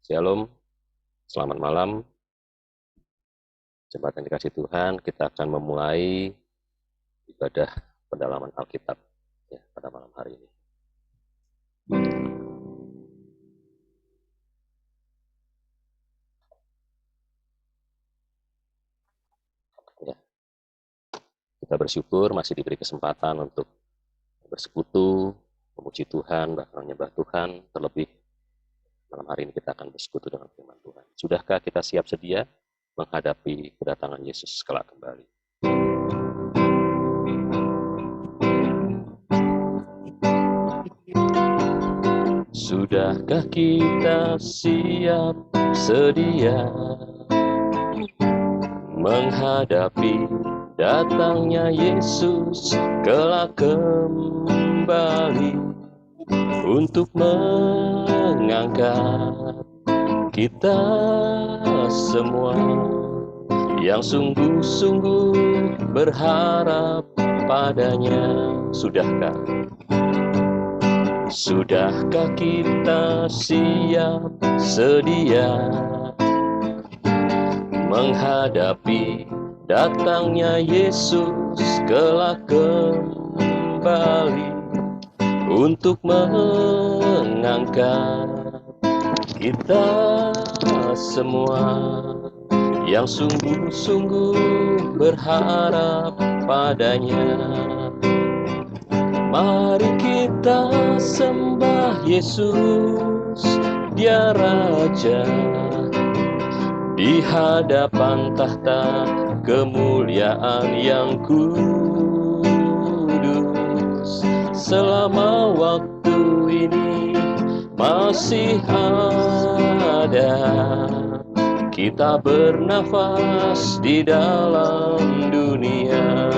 Shalom, selamat malam. Jemaat yang dikasih Tuhan, kita akan memulai ibadah pendalaman Alkitab ya, pada malam hari ini. Ya, kita bersyukur masih diberi kesempatan untuk bersekutu, memuji Tuhan, bahkan menyembah Tuhan. Terlebih malam hari ini kita akan bersekutu dengan firman Tuhan. Sudahkah kita siap sedia menghadapi kedatangan Yesus kelak kembali? Sudahkah kita siap sedia menghadapi datangnya Yesus kelak kembali untuk mengangkat kita semua yang sungguh-sungguh berharap padanya? Sudahkah kita siap sedia menghadapi datangnya Yesus kelak kembali untuk mengangkat kita semua yang sungguh-sungguh berharap padanya? Mari kita sembah Yesus, Dia Raja, di hadapan tahta kemuliaan yang kudus. Selama waktu ini masih ada, kita bernafas di dalam dunia.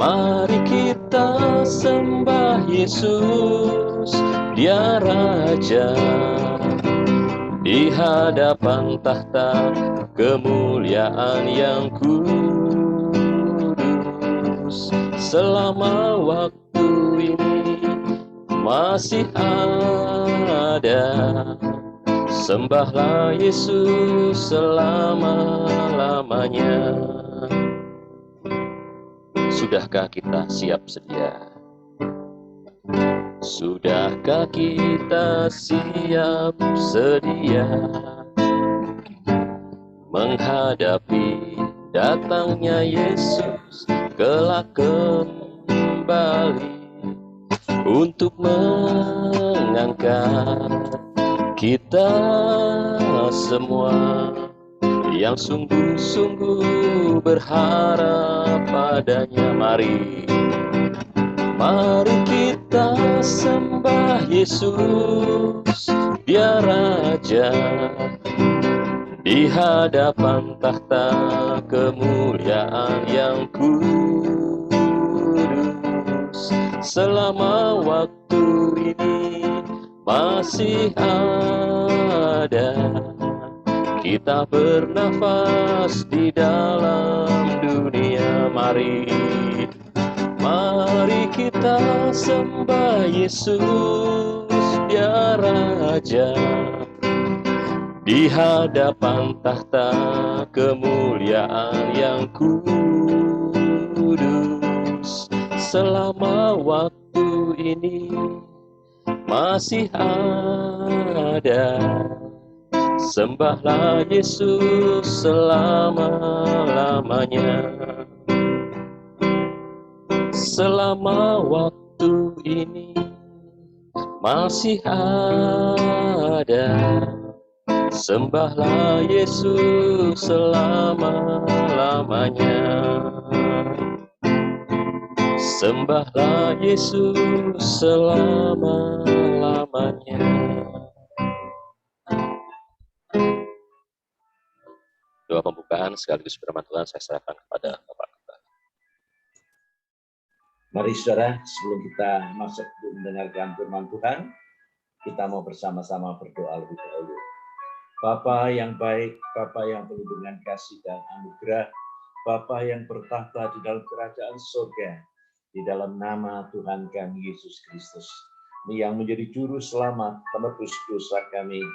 Mari kita sembah Yesus, Dia Raja, di hadapan tahta kemuliaan yang kudus. Selama waktu ini masih ada, sembahlah Yesus selama-lamanya. Sudahkah kita siap sedia? Sudahkah kita siap sedia menghadapi datangnya Yesus kelak kembali untuk mengangkat kita semua yang sungguh-sungguh berharap padanya? Mari kita sembah Yesus, Dia Raja, di hadapan tahta kemuliaan yang kudus. Selama waktu ini masih ada, kita bernafas di dalam dunia. Mari kita sembah Yesus, Dia Raja, di hadapan tahta kemuliaan yang kudus. Selama waktu ini masih ada, sembahlah Yesus selama-lamanya. Selama waktu ini masih ada, sembahlah Yesus selama-lamanya. Sembahlah Yesus selama-lamanya. Doa pembukaan sekaligus firman Tuhan saya serahkan kepada Bapak. Mari saudara, sebelum kita masuk mendengarkan firman Tuhan, kita mau bersama-sama berdoa lebih dahulu. Bapa yang baik, Bapa yang penuh dengan kasih dan anugerah, Bapa yang bertahta di dalam kerajaan surga, di dalam nama Tuhan kami Yesus Kristus. yang menjadi juru selamat penebus dosa kami,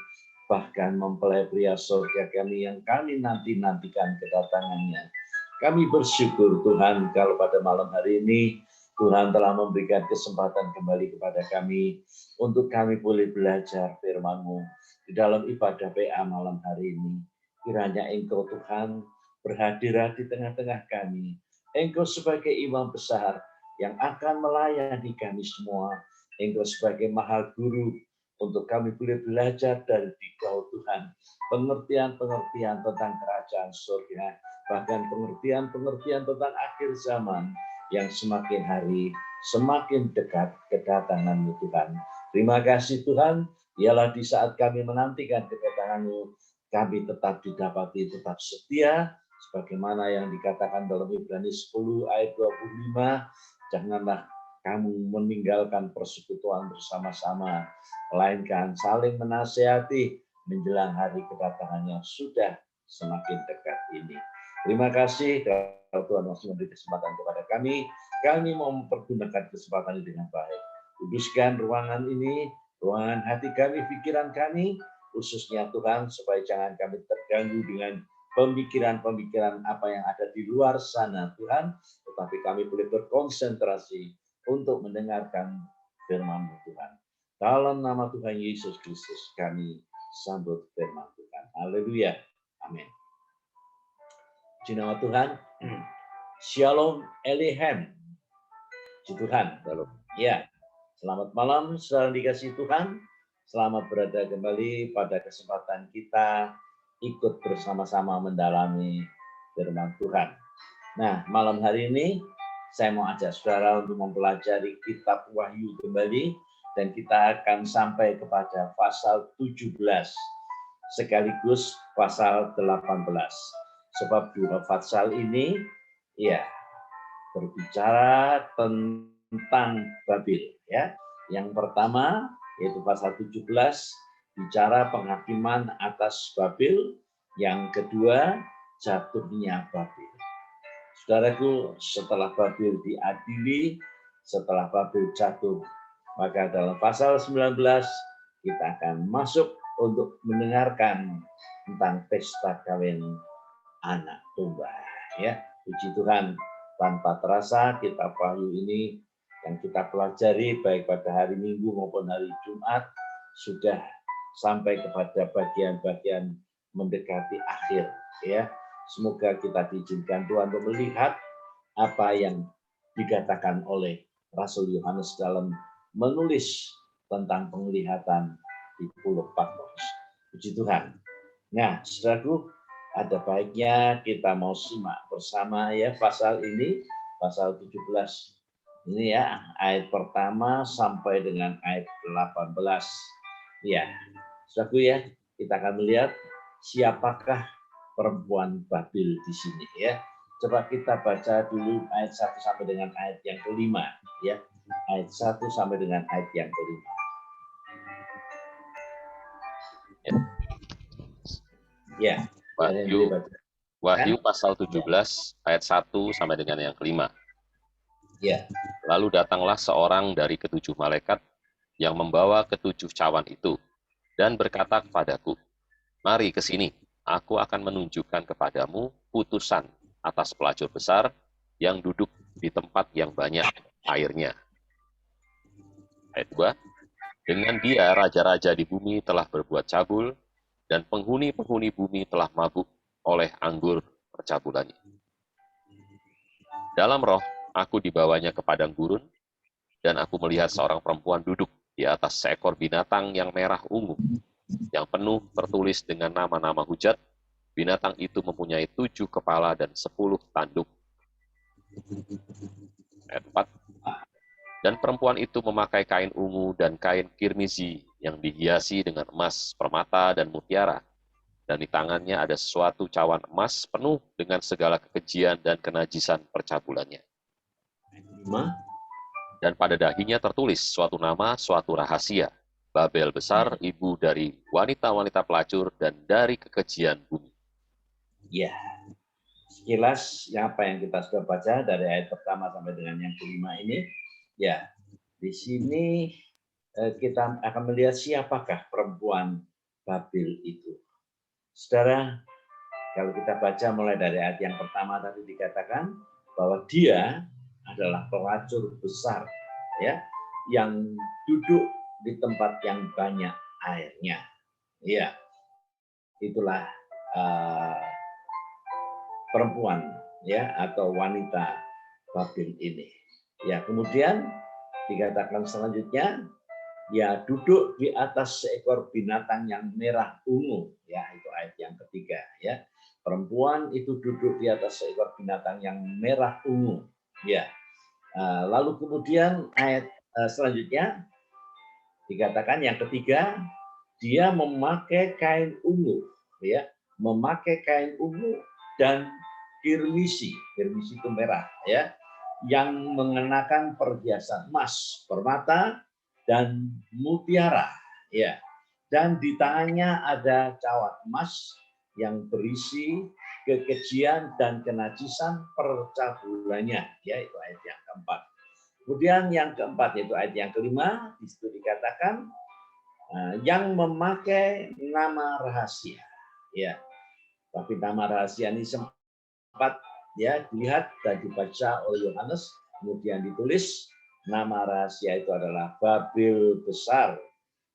bahkan mempelai surga kami yang kami nanti-nantikan kedatangannya. Kami bersyukur Tuhan kalau pada malam hari ini Tuhan telah memberikan kesempatan kembali kepada kami untuk kami boleh belajar firman-Mu di dalam ibadah PA malam hari ini. Kiranya Engkau Tuhan berhadirat di tengah-tengah kami. Engkau sebagai imam besar yang akan melayani kami semua. Engkau sebagai mahal guru untuk kami boleh belajar dari Dikau Tuhan. Pengertian-pengertian tentang kerajaan surga, bahkan pengertian-pengertian tentang akhir zaman yang semakin hari semakin dekat kedatangan-Mu Tuhan. Terima kasih Tuhan, ialah di saat kami menantikan kedatangan-Mu, kami tetap didapati tetap setia, sebagaimana yang dikatakan dalam Ibrani 10 ayat 25, janganlah kamu meninggalkan persekutuan bersama-sama, melainkan saling menasihati menjelang hari kedatangan yang sudah semakin dekat ini. Terima kasih kalau Tuhan masih memberi kesempatan kepada kami mau mempergunakan kesempatan ini dengan baik. Kuduskan ruangan ini, ruangan hati kami, pikiran kami, khususnya Tuhan, supaya jangan kami terganggu dengan pemikiran-pemikiran apa yang ada di luar sana, Tuhan, tetapi kami boleh berkonsentrasi untuk mendengarkan firman-Mu, Tuhan. Dalam nama Tuhan Yesus Kristus, kami sambut firman Tuhan. Haleluya. Amin. Puji nama Tuhan. Shalom Elohim. Puji Tuhan. Halo. Ya, selamat malam saudara dikasih Tuhan. Selamat berada kembali pada kesempatan kita ikut bersama-sama mendalami firman Tuhan. Nah, malam hari ini saya mau ajak saudara untuk mempelajari kitab Wahyu kembali, dan kita akan sampai kepada pasal 17 sekaligus pasal 18. Sebab dua pasal ini ya berbicara tentang Babel ya. Yang pertama yaitu pasal 17 bicara penghakiman atas Babel, yang kedua jatuhnya Babel. Saudaraku, setelah Babel diadili, setelah Babel jatuh, maka dalam pasal 19 kita akan masuk untuk mendengarkan tentang pesta kawin anak domba ya. Puji Tuhan, tanpa terasa kitab Wahyu ini yang kita pelajari baik pada hari Minggu maupun hari Jumat sudah sampai kepada bagian-bagian mendekati akhir ya. Semoga kita diizinkan Tuhan untuk melihat apa yang dikatakan oleh Rasul Yohanes dalam menulis tentang penglihatan di Pulau Patmos. Puji Tuhan. Nah, saudaraku, ada baiknya kita mau simak bersama ya pasal ini, pasal 17. Ini ya, ayat pertama sampai dengan ayat 18. Ya, saudaraku ya, kita akan melihat siapakah perempuan Babel di sini ya. Coba kita baca dulu ayat 1 sampai dengan ayat yang kelima ya. Ayat 1 sampai dengan ayat yang kelima. Ya. Wahyu pasal 17 ayat 1 sampai dengan yang kelima. Ya. Lalu datanglah seorang dari ketujuh malaikat yang membawa ketujuh cawan itu dan berkata kepadaku, "Mari ke sini, aku akan menunjukkan kepadamu putusan atas pelacur besar yang duduk di tempat yang banyak airnya." Ayat 2, dengan dia raja-raja di bumi telah berbuat cabul, dan penghuni-penghuni bumi telah mabuk oleh anggur percabulannya. Dalam roh, aku dibawanya ke padang gurun, dan aku melihat seorang perempuan duduk di atas seekor binatang yang merah ungu, yang penuh tertulis dengan nama-nama hujat. Binatang itu mempunyai 7 kepala dan 10 tanduk. Ayat 4, dan perempuan itu memakai kain ungu dan kain kirmizi yang dihiasi dengan emas, permata, dan mutiara. Dan di tangannya ada sesuatu cawan emas penuh dengan segala kekejian dan kenajisan percabulannya. Dan pada dahinya tertulis suatu nama, suatu rahasia. Babel besar, ibu dari wanita-wanita pelacur dan dari kekejian bumi. Ya, sekilas apa yang kita sudah baca dari ayat pertama sampai dengan yang kelima ini, ya, di sini kita akan melihat siapakah perempuan Babil itu. Saudara, kalau kita baca mulai dari ayat yang pertama tadi dikatakan bahwa dia adalah pelacur besar, ya, yang duduk di tempat yang banyak airnya. Ya, itulah perempuan, ya, atau wanita Babil ini. Ya, kemudian dikatakan selanjutnya, ya, duduk di atas seekor binatang yang merah ungu, ya, itu ayat yang ketiga, ya. Perempuan itu duduk di atas seekor binatang yang merah ungu, ya. Lalu kemudian ayat selanjutnya dikatakan yang ketiga, dia memakai kain ungu, ya, memakai kain ungu dan kirmisi itu merah, ya, yang mengenakan perhiasan emas, permata, dan mutiara, ya, dan di tangannya ada cawat emas yang berisi kekejian dan kenajisan percabulannya, ya, itu ayat yang keempat. Kemudian yang keempat yaitu ayat yang kelima, di situ dikatakan yang memakai nama rahasia, ya, tapi nama rahasia ini sempat, ya, dilihat dan dibaca oleh Yohanes, kemudian ditulis nama rahasia itu adalah Babil besar,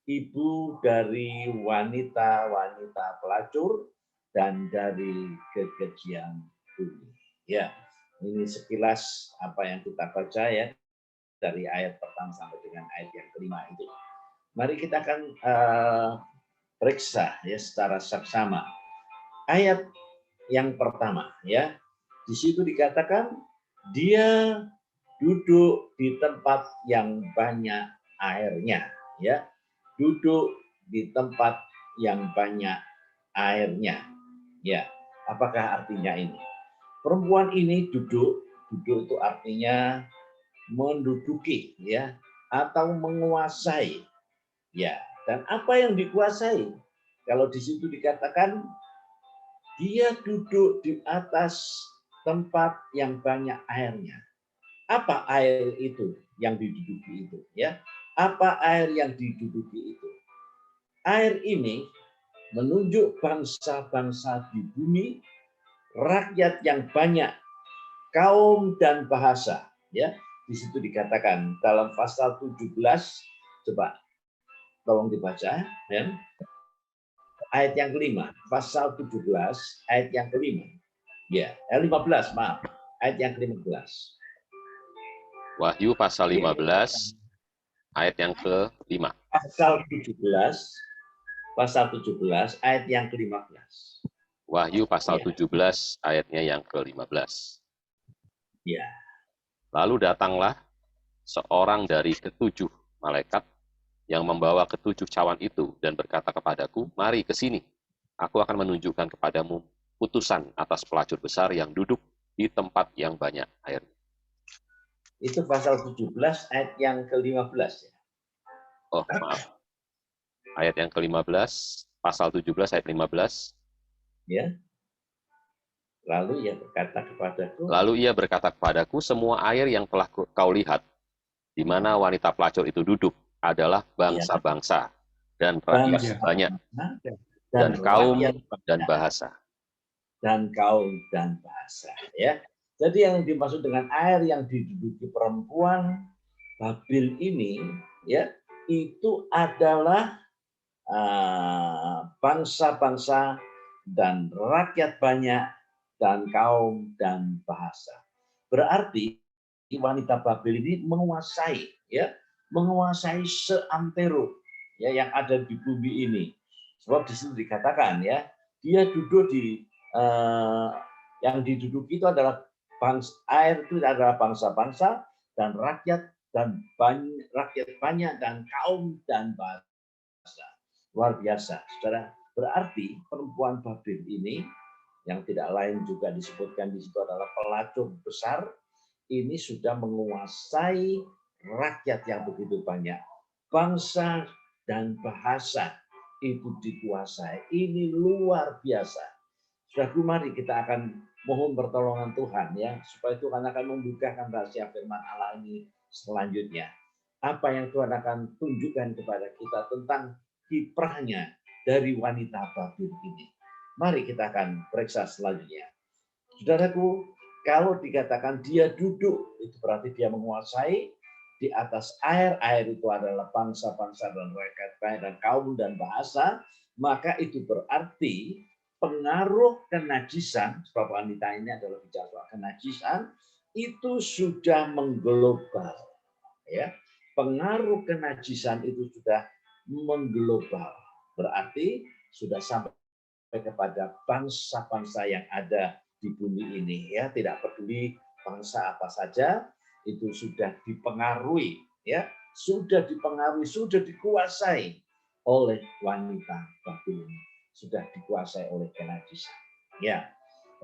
ibu dari wanita-wanita pelacur dan dari kekejian bumi. Ya, ini sekilas apa yang kita baca, ya, dari ayat pertama sampai dengan ayat yang kelima itu. Mari kita akan periksa, ya, secara saksama. Ayat yang pertama, ya, di situ dikatakan dia duduk di tempat yang banyak airnya, ya, duduk di tempat yang banyak airnya, ya. Apakah artinya ini? Perempuan ini duduk itu artinya menduduki, ya, atau menguasai, ya. Dan apa yang dikuasai? Kalau di situ dikatakan dia duduk di atas tempat yang banyak airnya. Apa air itu yang diduduki itu, ya? Apa air yang diduduki itu? Air ini menunjuk bangsa-bangsa di bumi, rakyat yang banyak, kaum dan bahasa, ya. Di situ dikatakan dalam pasal 17, coba tolong dibaca, ya. Ayat yang kelima, pasal 17, ayat yang kelima. Ya, 15, maaf. Ayat yang ke-15. Wahyu pasal 15, ayat yang ke-5. Pasal 17, ayat yang ke-15. Wahyu pasal 17, ayatnya yang ke-15. Ya. Lalu datanglah seorang dari ketujuh malaikat yang membawa ketujuh cawan itu dan berkata kepadaku, mari ke sini. Aku akan menunjukkan kepadamu putusan atas pelacur besar yang duduk di tempat yang banyak air. Itu pasal 17 ayat yang ke-15, ya. Oh, maaf. Ayat yang ke-15, pasal 17 ayat 15. Ya. Lalu ia berkata kepadaku. Lalu ia berkata kepadaku, semua air yang telah kau lihat, di mana wanita pelacur itu duduk, adalah bangsa-bangsa dan rakyat banyak, dan kaum dan bahasa. Dan kaum dan bahasa, ya. Jadi yang dimaksud dengan air yang diduduki perempuan Babil ini, ya, itu adalah bangsa-bangsa dan rakyat banyak dan kaum dan bahasa. Berarti wanita Babil ini menguasai, ya, menguasai seantero, ya, yang ada di bumi ini. Sebab di sini dikatakan, ya, dia duduk di yang diduduki itu adalah bangsa, air itu adalah bangsa-bangsa dan rakyat banyak dan kaum dan bahasa. Luar biasa, saudara. Berarti perempuan Babil ini yang tidak lain juga disebutkan di situ adalah pelacur besar, ini sudah menguasai rakyat yang begitu banyak. Bangsa dan bahasa itu dikuasai. Ini luar biasa. Saudaraku, mari kita akan mohon pertolongan Tuhan, ya, supaya Tuhan akan membukakan rahasia firman Allah ini selanjutnya. apa yang Tuhan akan tunjukkan kepada kita tentang kiprahnya dari wanita Babel ini. Mari kita akan periksa selanjutnya. Saudaraku, kalau dikatakan dia duduk, itu berarti dia menguasai di atas air. Air itu adalah bangsa-bangsa dan rakyat dan kaum dan bahasa. Maka itu berarti pengaruh kenajisan, sebab wanita ini adalah bicara soal kenajisan, itu sudah mengglobal. Ya, pengaruh kenajisan itu sudah mengglobal. Berarti sudah sampai kepada bangsa-bangsa yang ada di bumi ini, ya, tidak peduli bangsa apa saja, itu sudah dipengaruhi, ya, sudah dipengaruhi, sudah dikuasai oleh wanita Babylon, sudah dikuasai oleh kenajisan. Ya,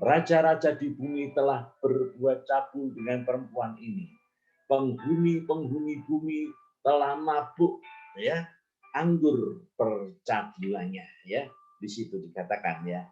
raja-raja di bumi telah berbuat cabul dengan perempuan ini. Penghuni-penghuni bumi telah mabuk, ya, anggur percabulannya, ya. Di situ dikatakan, ya,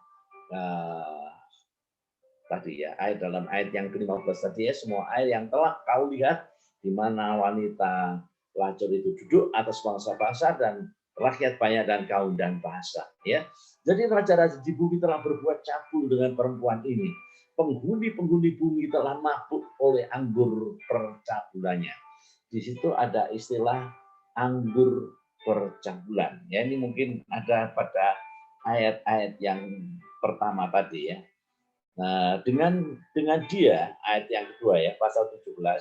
tadi, ya, ayat dalam ayat yang ke-15 tadi, ya, semua air yang telah kau lihat di mana wanita pelacur itu duduk atas bangsa-bangsa dan rakyat banyak dan kaum dan bahasa, ya. Jadi raja-raja di bumi telah berbuat cabul dengan perempuan ini. Penghuni-penghuni bumi telah mabuk oleh anggur percabulannya. Di situ ada istilah anggur percabulan. Ya, ini mungkin ada pada ayat-ayat yang pertama tadi, ya. Nah, dengan dia, ayat yang kedua, ya, pasal 17,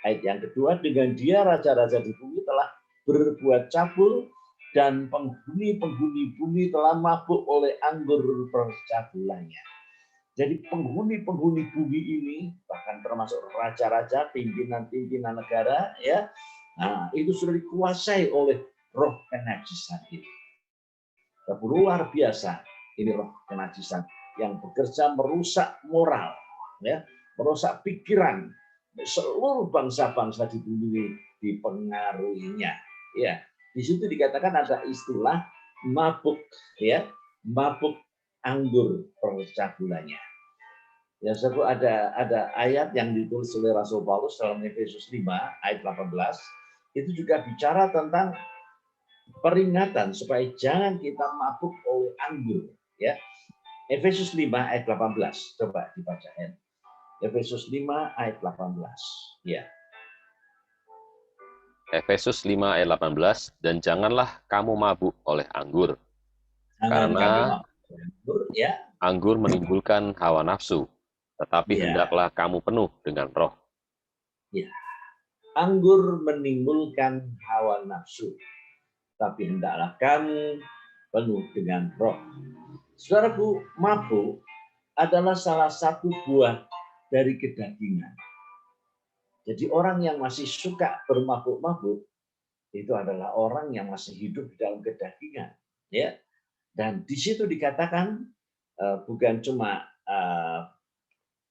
ayat yang kedua, dengan dia raja-raja di bumi telah berbuat cabul dan penghuni-penghuni bumi telah mabuk oleh anggur percabulannya. Jadi penghuni-penghuni bumi ini, bahkan termasuk raja-raja, pimpinan-pimpinan negara, ya, nah, itu sudah dikuasai oleh roh kenajisan itu. Luar biasa ini roh kenajisan yang bekerja merusak moral, ya, merusak pikiran seluruh bangsa-bangsa di bumi ini dipengaruhinya. Ya, di situ dikatakan ada istilah mabuk, ya, mabuk anggur percabulannya. Ya, sebab ada ayat yang ditulis oleh Rasul Paulus dalam Efesus 5 ayat 18, itu juga bicara tentang peringatan supaya jangan kita mabuk oleh anggur, ya. Efesus 5 ayat 18, coba dibaca, ya. Efesus 5 ayat 18, ya. Efesus 5 ayat 18, dan janganlah kamu mabuk oleh anggur, Jangan kamu karena mabuk oleh anggur, ya. anggur menimbulkan hawa nafsu, tetapi Ya, hendaklah kamu penuh dengan roh. ya. Anggur menimbulkan hawa nafsu, tapi hendaklah kamu penuh dengan roh. Saudaraku, mabuk adalah salah satu buah dari kedagingan. Jadi orang yang masih suka bermabuk-mabuk itu adalah orang yang masih hidup di dalam kedagingan, ya. Dan di situ dikatakan bukan cuma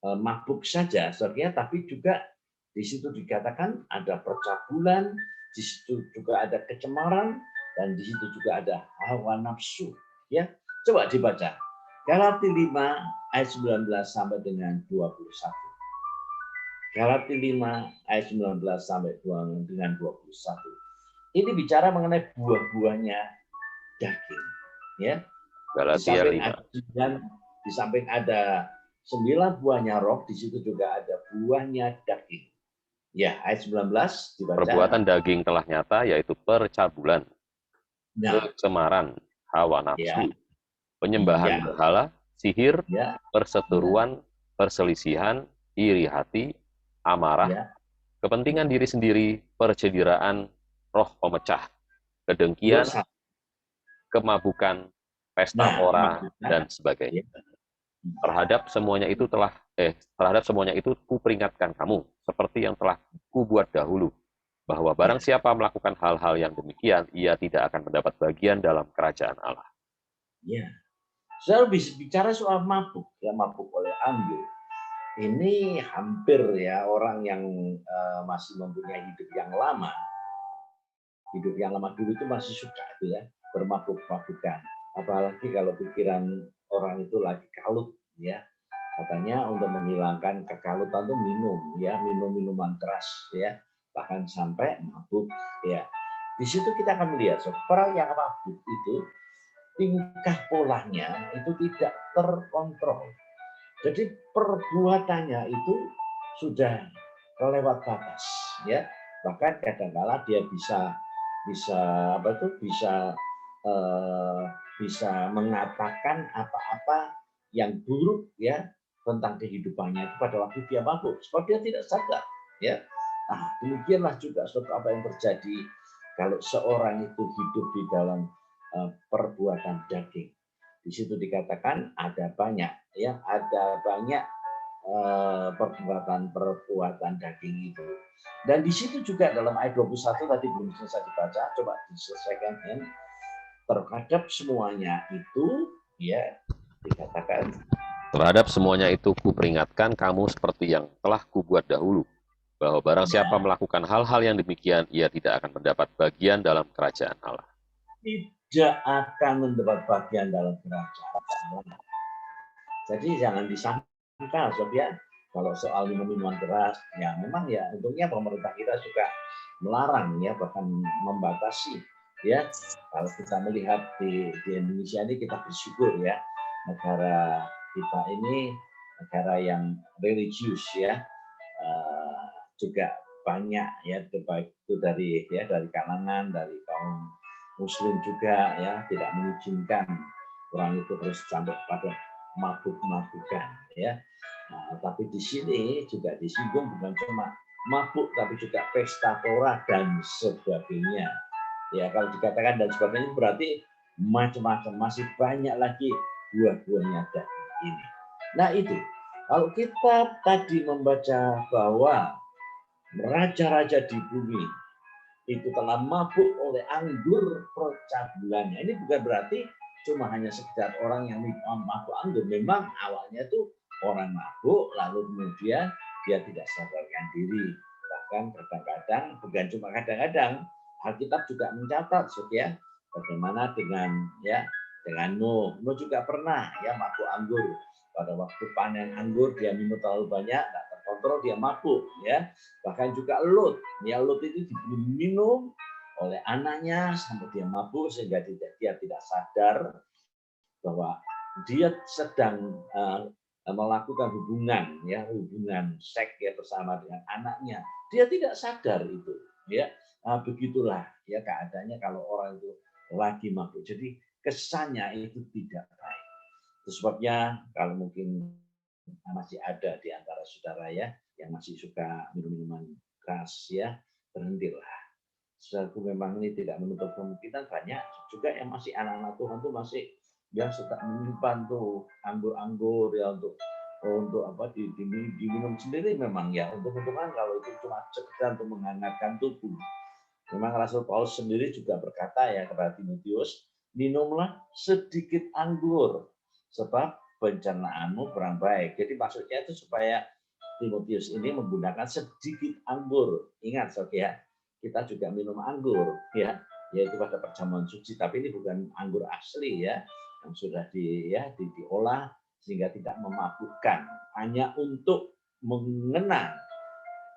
mabuk saja, saudara, tapi juga di situ dikatakan ada percabulan, di situ juga ada kecemaran, dan di situ juga ada hawa nafsu, ya. Coba dibaca Galatia 5 ayat 19 sampai dengan 21. Galatia 5 ayat 19 sampai dengan 21. Ini bicara mengenai buah-buahnya daging, ya. Galatia 5. Di samping ada 9 buahnya roh, di situ juga ada buahnya daging. Ya, ayat 19 dibaca. Perbuatan daging telah nyata, yaitu percabulan, Nah, kecemaran, hawa nafsu, ya, penyembahan ya, berhala, sihir, ya, perseteruan, perselisihan, iri hati, amarah, ya. kepentingan diri sendiri, percederaan, roh pemecah, kedengkian, Dosa. kemabukan, pesta Nah, pora, maksudnya, dan sebagainya. ya. Terhadap semuanya itu kuperingatkan kamu, seperti yang telah kubuat dahulu, bahwa barang siapa melakukan hal-hal yang demikian, ia tidak akan mendapat bagian dalam kerajaan Allah. Ya. Saya bicara soal mabuk, ya, mabuk oleh anggur. Ini hampir, ya, orang yang masih mempunyai hidup yang lama. Hidup yang lama dulu itu masih suka itu, ya, bermabuk-mabukan. Apalagi kalau pikiran orang itu lagi kalut, ya. Katanya untuk menghilangkan kekalutan itu minum, ya, minum minuman keras, ya. bahkan sampai mabuk. Ya, di situ kita akan melihat orang yang mabuk itu tingkah polanya itu tidak terkontrol. Jadi perbuatannya itu sudah kelewat batas, ya. Bahkan kadang-kala dia bisa bisa apa itu bisa mengatakan apa-apa yang buruk ya tentang kehidupannya itu pada waktu dia mabuk, sebab dia tidak sadar, ya. Nah, demikianlah juga apa yang terjadi kalau seorang itu hidup di dalam perbuatan daging. Di situ dikatakan ada banyak ya, ada banyak perbuatan daging itu. Dan di situ juga dalam ayat 21 tadi belum selesai dibaca, coba diselesaikan ya. Terhadap semuanya itu ya dikatakan Terhadap semuanya itu kuperingatkan kamu seperti yang telah kubuat dahulu, bahwa barang siapa ya, melakukan hal-hal yang demikian, ia tidak akan mendapat bagian dalam kerajaan Allah. tidak akan mendapat bagian dalam kerajaan Allah. Jadi jangan disangka, Sob ya, kalau soal minuman keras, ya memang ya untungnya pemerintah kita juga melarang ya, bahkan membatasi ya. Kalau kita melihat di Indonesia ini kita bersyukur ya, negara kita ini negara yang religius ya, juga banyak ya, baik itu dari kalangan dari kaum muslim juga ya, tidak mengizinkan orang itu terus sampai pada mabuk-mabukan ya. Nah, tapi di sini juga disinggung bukan cuma mabuk tapi juga pesta pora dan sebagainya. Ya kalau dikatakan dan sebagainya berarti macam-macam, masih banyak lagi buah-buahnya daging ini. Nah itu, kalau kita tadi membaca bahwa raja-raja di bumi itu telah mabuk oleh anggur percabulannya. Ini bukan berarti cuma hanya sekedar orang yang mabuk anggur. Memang awalnya itu orang mabuk, lalu kemudian dia tidak sadarkan diri. Bahkan kadang-kadang, bukan cuma kadang-kadang, Alkitab juga mencatat, ya, bagaimana dengan Nuh. Nuh juga pernah ya mabuk anggur. Pada waktu panen anggur dia minum terlalu banyak, tidak terkontrol, dia mabuk ya. Bahkan juga Lut, ya Lut itu diminum oleh anaknya sampai dia mabuk sehingga dia tidak sadar bahwa dia sedang melakukan hubungan seks ya bersama dengan anaknya. Dia tidak sadar itu, ya. Begitulah ya keadaannya kalau orang itu lagi mabuk. Jadi kesannya itu tidak baik. Itu sebabnya kalau mungkin masih ada di antara saudara ya yang masih suka minum-minuman keras ya, berhentilah. Saudaraku, memang ini tidak menutup kemungkinan banyak juga yang masih anak-anak Tuhan tuh masih yang suka menyimpan tuh anggur-anggur ya untuk apa diminum sendiri memang ya untuk-untungan kalau itu cuma sekedar untuk menghangatkan tubuh. Memang Rasul Paulus sendiri juga berkata ya kepada Timotius, minumlah sedikit anggur sebab pencernaanmu kurang baik. Jadi maksudnya itu supaya Timotius ini menggunakan sedikit anggur. Ingat Sob ya, kita juga minum anggur ya, yaitu pada perjamuan suci, tapi ini bukan anggur asli ya, yang sudah diolah sehingga tidak memabukkan, hanya untuk mengenang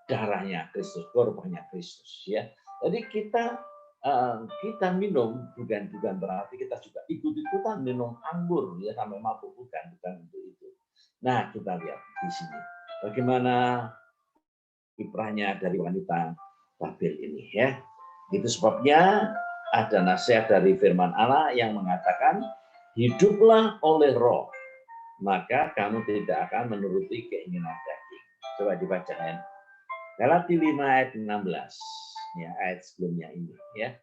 darahnya Kristus, korbannya Kristus ya. Jadi kita minum bukan berarti kita juga ikut-ikutan minum anggur ya sampai mabuk, bukan untuk itu. Nah, kita lihat di sini bagaimana kiprahnya dari wanita Babel ini ya. Itu sebabnya ada nasihat dari firman Allah yang mengatakan hiduplah oleh roh, maka kamu tidak akan menuruti keinginan daging. Coba dibaca ya. Galatia 5 ayat 16. Ya, ayat sebelumnya ini ya.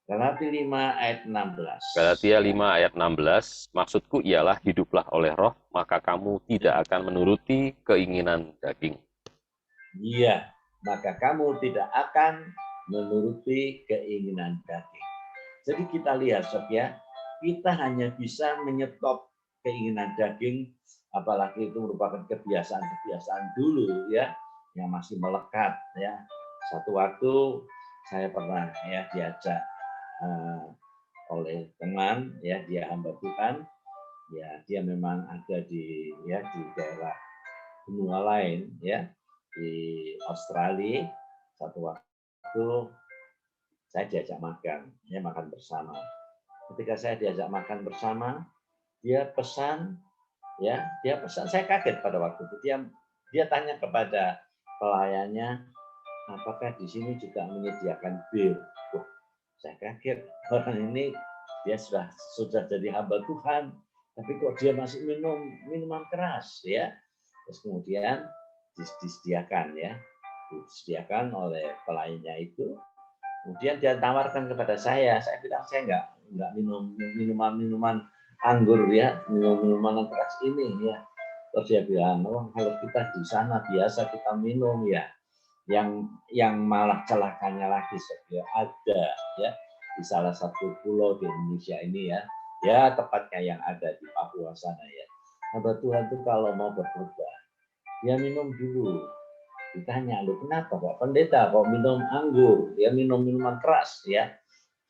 Galatia 5 ayat 16. Galatia 5 ayat 16, maksudku ialah hiduplah oleh roh, maka kamu tidak akan menuruti keinginan daging. Iya, maka kamu tidak akan menuruti keinginan daging. Jadi kita lihat Sob ya, kita hanya bisa menyetop keinginan daging, apalagi itu merupakan kebiasaan-kebiasaan dulu ya, yang masih melekat ya. Satu waktu saya pernah ya diajak oleh teman ya, dia hamba Tuhan, ya dia memang ada di daerah benua lain ya, di Australia. Satu waktu saya diajak makan, ya makan bersama. Ketika saya diajak makan bersama, dia pesan, saya kaget pada waktu itu. Dia tanya kepada pelayannya, apakah di sini juga menyediakan bir? Wah, saya kaget, orang ini dia sudah jadi hamba Tuhan, tapi kok dia masih minum minuman keras, ya. Terus kemudian disediakan oleh pelayannya itu. Kemudian dia tawarkan kepada saya bilang saya nggak minum minuman anggur, ya, minuman keras ini, ya. Terus dia bilang, oh kalau kita di sana biasa kita minum, ya. Yang malah celakanya lagi ada, ya, di salah satu pulau di Indonesia ini, ya tepatnya yang ada di Papua sana, ya. Hamba Tuhan itu kalau mau bertobat, dia minum dulu. Ditanya, lu kenapa Pak Pendeta kok minum anggur, dia minum minuman keras, ya,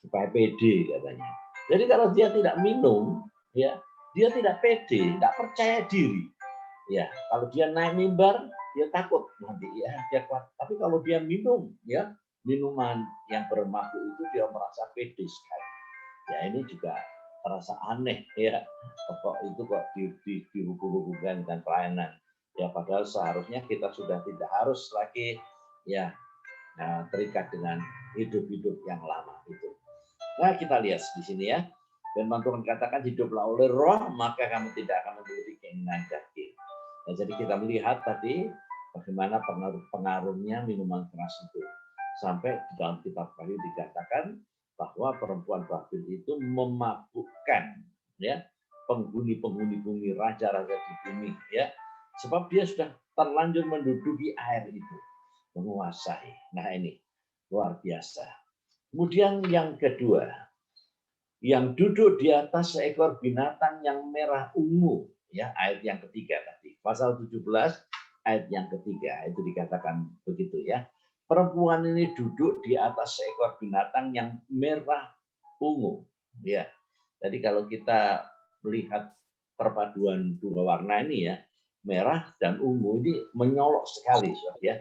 supaya pede katanya. Jadi kalau dia tidak minum, ya, dia tidak pede, tidak percaya diri. Ya, kalau dia naik mimbar, dia takut nanti, ya, dia kuat. Tapi kalau dia minum, ya, minuman yang bermabuk itu dia merasa pede sekali. Ya, ini juga terasa aneh, ya. Kok itu kok dihubung-hubungkan dengan pelayanan. Ya, padahal seharusnya kita sudah tidak harus lagi, ya, terikat dengan hidup-hidup yang lama itu. Nah, kita lihat di sini, ya. Firman Tuhan katakan, hiduplah oleh Roh, maka kamu tidak akan menuruti keinginan daging. Nah, jadi kita melihat tadi bagaimana pengaruhnya minuman keras itu. Sampai di dalam kitab Wahyu dikatakan bahwa perempuan Babel itu memabukkan, ya, penghuni-penghuni bumi, raja-raja di bumi, ya. Sebab dia sudah terlanjur menduduki air itu, menguasai. Nah, ini luar biasa. Kemudian yang kedua, yang duduk di atas seekor binatang yang merah ungu, ya, ayat yang ketiga tadi. Pasal 17 ayat yang ketiga itu dikatakan begitu, ya. Perempuan ini duduk di atas seekor binatang yang merah ungu, ya. Jadi kalau kita melihat perpaduan dua warna ini, ya, merah dan ungu ini menyolok sekali, ya.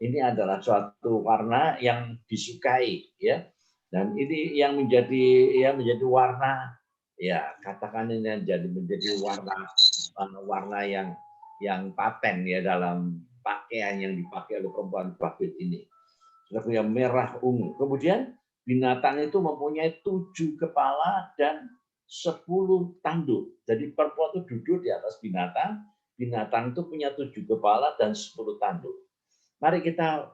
Ini adalah suatu warna yang disukai, ya. Dan ini yang menjadi warna, ya, katakan ini menjadi warna yang paten, ya, dalam pakaian yang dipakai oleh perempuan Babel ini. Yang merah ungu. Kemudian binatang itu mempunyai 7 kepala dan 10 tanduk. Jadi perempuan itu duduk di atas binatang. Binatang itu punya 7 kepala dan 10 tanduk. Mari kita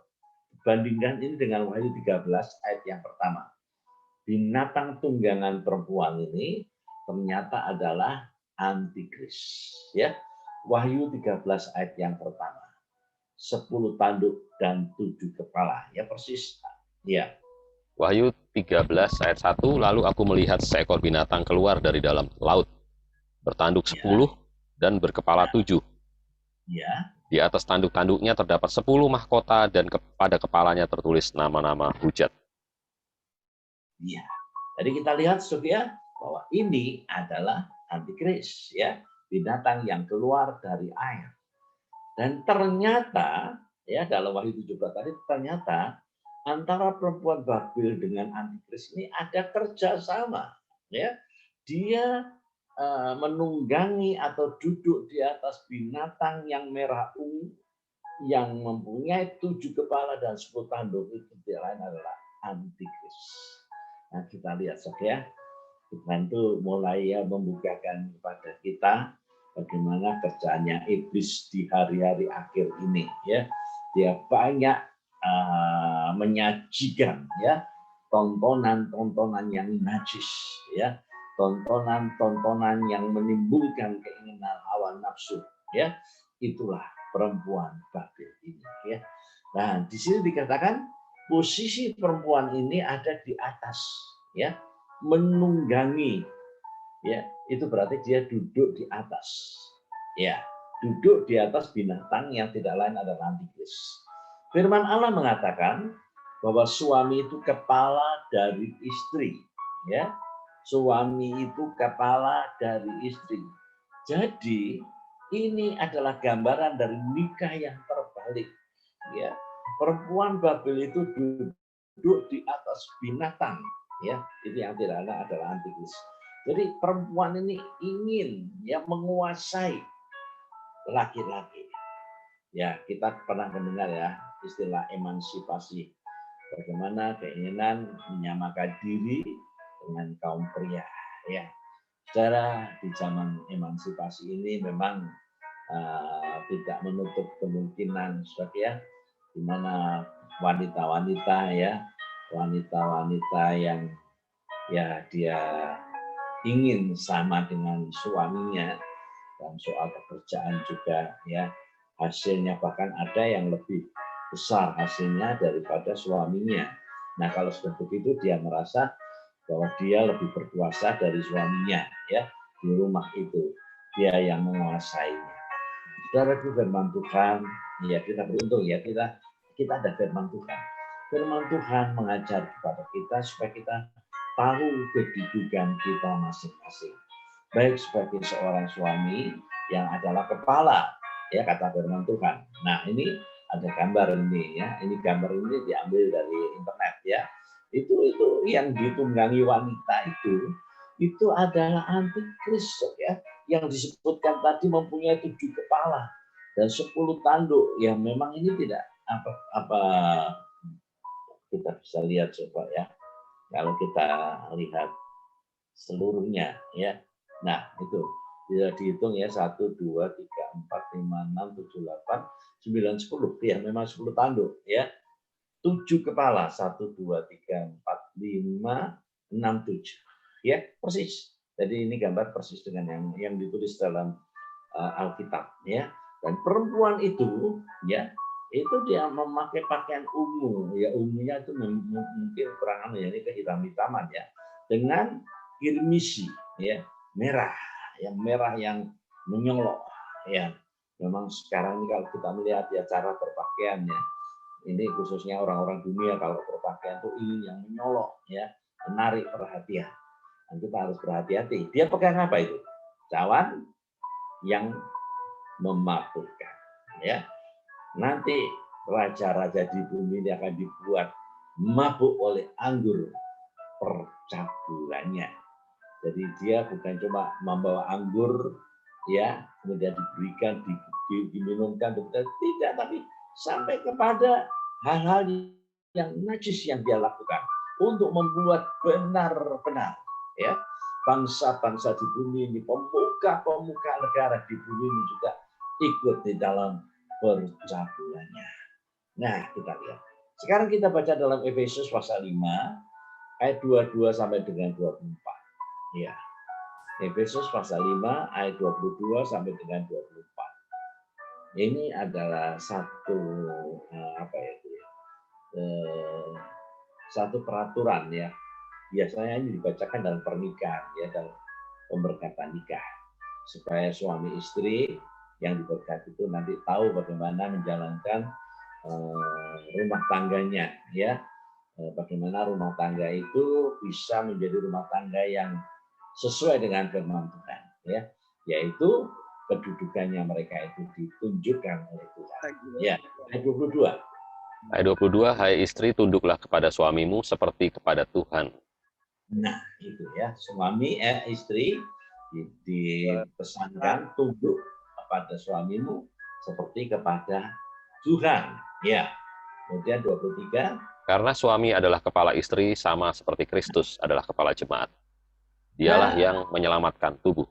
bandingkan ini dengan Wahyu 13 ayat yang pertama. Binatang tunggangan perempuan ini ternyata adalah antikris, ya. Wahyu 13 ayat yang pertama. 10 tanduk dan 7 kepala, ya, persis, ya. Wahyu 13 ayat 1, lalu aku melihat seekor binatang keluar dari dalam laut, bertanduk 10 dan berkepala 7. Ya. Di atas tanduk-tanduknya terdapat 10 mahkota dan pada kepalanya tertulis nama-nama hujat. Ya. Jadi kita lihat, Sofia, bahwa ini adalah antikris, ya, binatang yang keluar dari air. Dan ternyata, ya, dalam Wahyu 17 tadi ternyata antara perempuan Babel dengan antikris ini ada kerjasama, ya. Dia menunggangi atau duduk di atas binatang yang merah ungu yang mempunyai 7 kepala dan 10 tanduk, itu tidak lain adalah antikris. Nah, kita lihat, ya, Tuhan itu mulai, ya, membukakan kepada kita bagaimana kerjaannya iblis di hari-hari akhir ini, ya. Dia banyak menyajikan, ya, tontonan-tontonan yang najis, ya, tontonan-tontonan yang menimbulkan keinginan hawa nafsu, ya. Itulah perempuan Babel ini, ya. Nah, di sini dikatakan posisi perempuan ini ada di atas, ya, menunggangi, ya, itu berarti dia duduk di atas, ya, duduk di atas binatang yang tidak lain adalah antikris. Firman Allah mengatakan bahwa suami itu kepala dari istri, ya, suami itu kepala dari istri. Jadi ini adalah gambaran dari nikah yang terbalik, ya. perempuan Babel itu duduk di atas binatang, ya. Itu yang tidak ada adalah antikris. Jadi perempuan ini ingin ya menguasai laki-laki. Ya, kita pernah mendengar ya istilah emansipasi. Bagaimana keinginan menyamakan diri dengan kaum pria, ya. Secara di zaman emansipasi ini memang tidak menutup kemungkinan, ya, di mana wanita-wanita ya, wanita-wanita yang ya dia ingin sama dengan suaminya dan soal pekerjaan juga ya, hasilnya bahkan ada yang lebih besar hasilnya daripada suaminya. Nah, kalau sudah begitu dia merasa bahwa dia lebih berkuasa dari suaminya ya di rumah itu. Dia yang menguasainya. Saudara, itu firman Tuhan, ya kita beruntung ya kita ada firman Tuhan. Firman Tuhan mengajar kepada kita supaya kita tahu kedudukan kita masing-masing. Baik sebagai seorang suami yang adalah kepala, ya kata firman Tuhan. Nah, ini ada gambar ini ya. Ini gambar ini diambil dari internet ya. Itu yang ditunggangi wanita itu adalah antikris ya, yang disebutkan tadi mempunyai 7 kepala dan 10 tanduk. Ya memang ini tidak apa kita bisa lihat coba ya. Kalau kita lihat seluruhnya ya. Nah, itu bisa dihitung ya 1 2 3 4 5 6 7 8 9 10 ya, memang 10 tanduk ya. 7 kepala 1 2 3 4 5 6 7 ya, persis. Jadi ini gambar persis dengan yang ditulis dalam Alkitab ya. Dan perempuan itu ya, itu dia memakai pakaian ungu ya, ungunya itu mungkin kurang ya, ini kehitam-hitaman ya, dengan kirmisi ya, merah yang menyolok ya. Memang sekarang ini kalau kita melihat ya cara berpakaiannya, ini khususnya orang-orang dunia kalau berpakaian itu ingin yang menyolok ya, menarik perhatian. Dan kita harus berhati-hati. Dia pegang apa itu? Cawan yang memabukkan ya. Nanti raja-raja di bumi ini akan dibuat mabuk oleh anggur percabulannya. Jadi dia bukan cuma membawa anggur ya, kemudian diberikan, diminumkan, tidak, tapi sampai kepada hal-hal yang najis yang dia lakukan untuk membuat benar-benar ya bangsa-bangsa di bumi ini, pemuka negara di bumi ini juga ikut di dalam percabulannya. Nah, kita lihat. Sekarang kita baca dalam Efesus pasal 5 ayat 22 sampai dengan 24. Ya. Efesus pasal 5 ayat 22 sampai dengan 24. Ini adalah satu satu peraturan ya. Biasanya ini dibacakan dalam pernikahan ya, dalam pemberkatan nikah, supaya suami istri yang diberkati itu nanti tahu bagaimana menjalankan rumah tangganya ya. Bagaimana rumah tangga itu bisa menjadi rumah tangga yang sesuai dengan firman Tuhan ya, yaitu kedudukannya mereka itu ditunjukkan oleh Tuhan. Ya, ayat 22. Ayat 22, hai istri, tunduklah kepada suamimu seperti kepada Tuhan. Nah, itu ya, suami istri dipesankan tunduk kepada suamimu seperti kepada Tuhan. Ya. Kemudian 23. Karena suami adalah kepala istri sama seperti Kristus adalah kepala jemaat. Dialah yang menyelamatkan tubuh.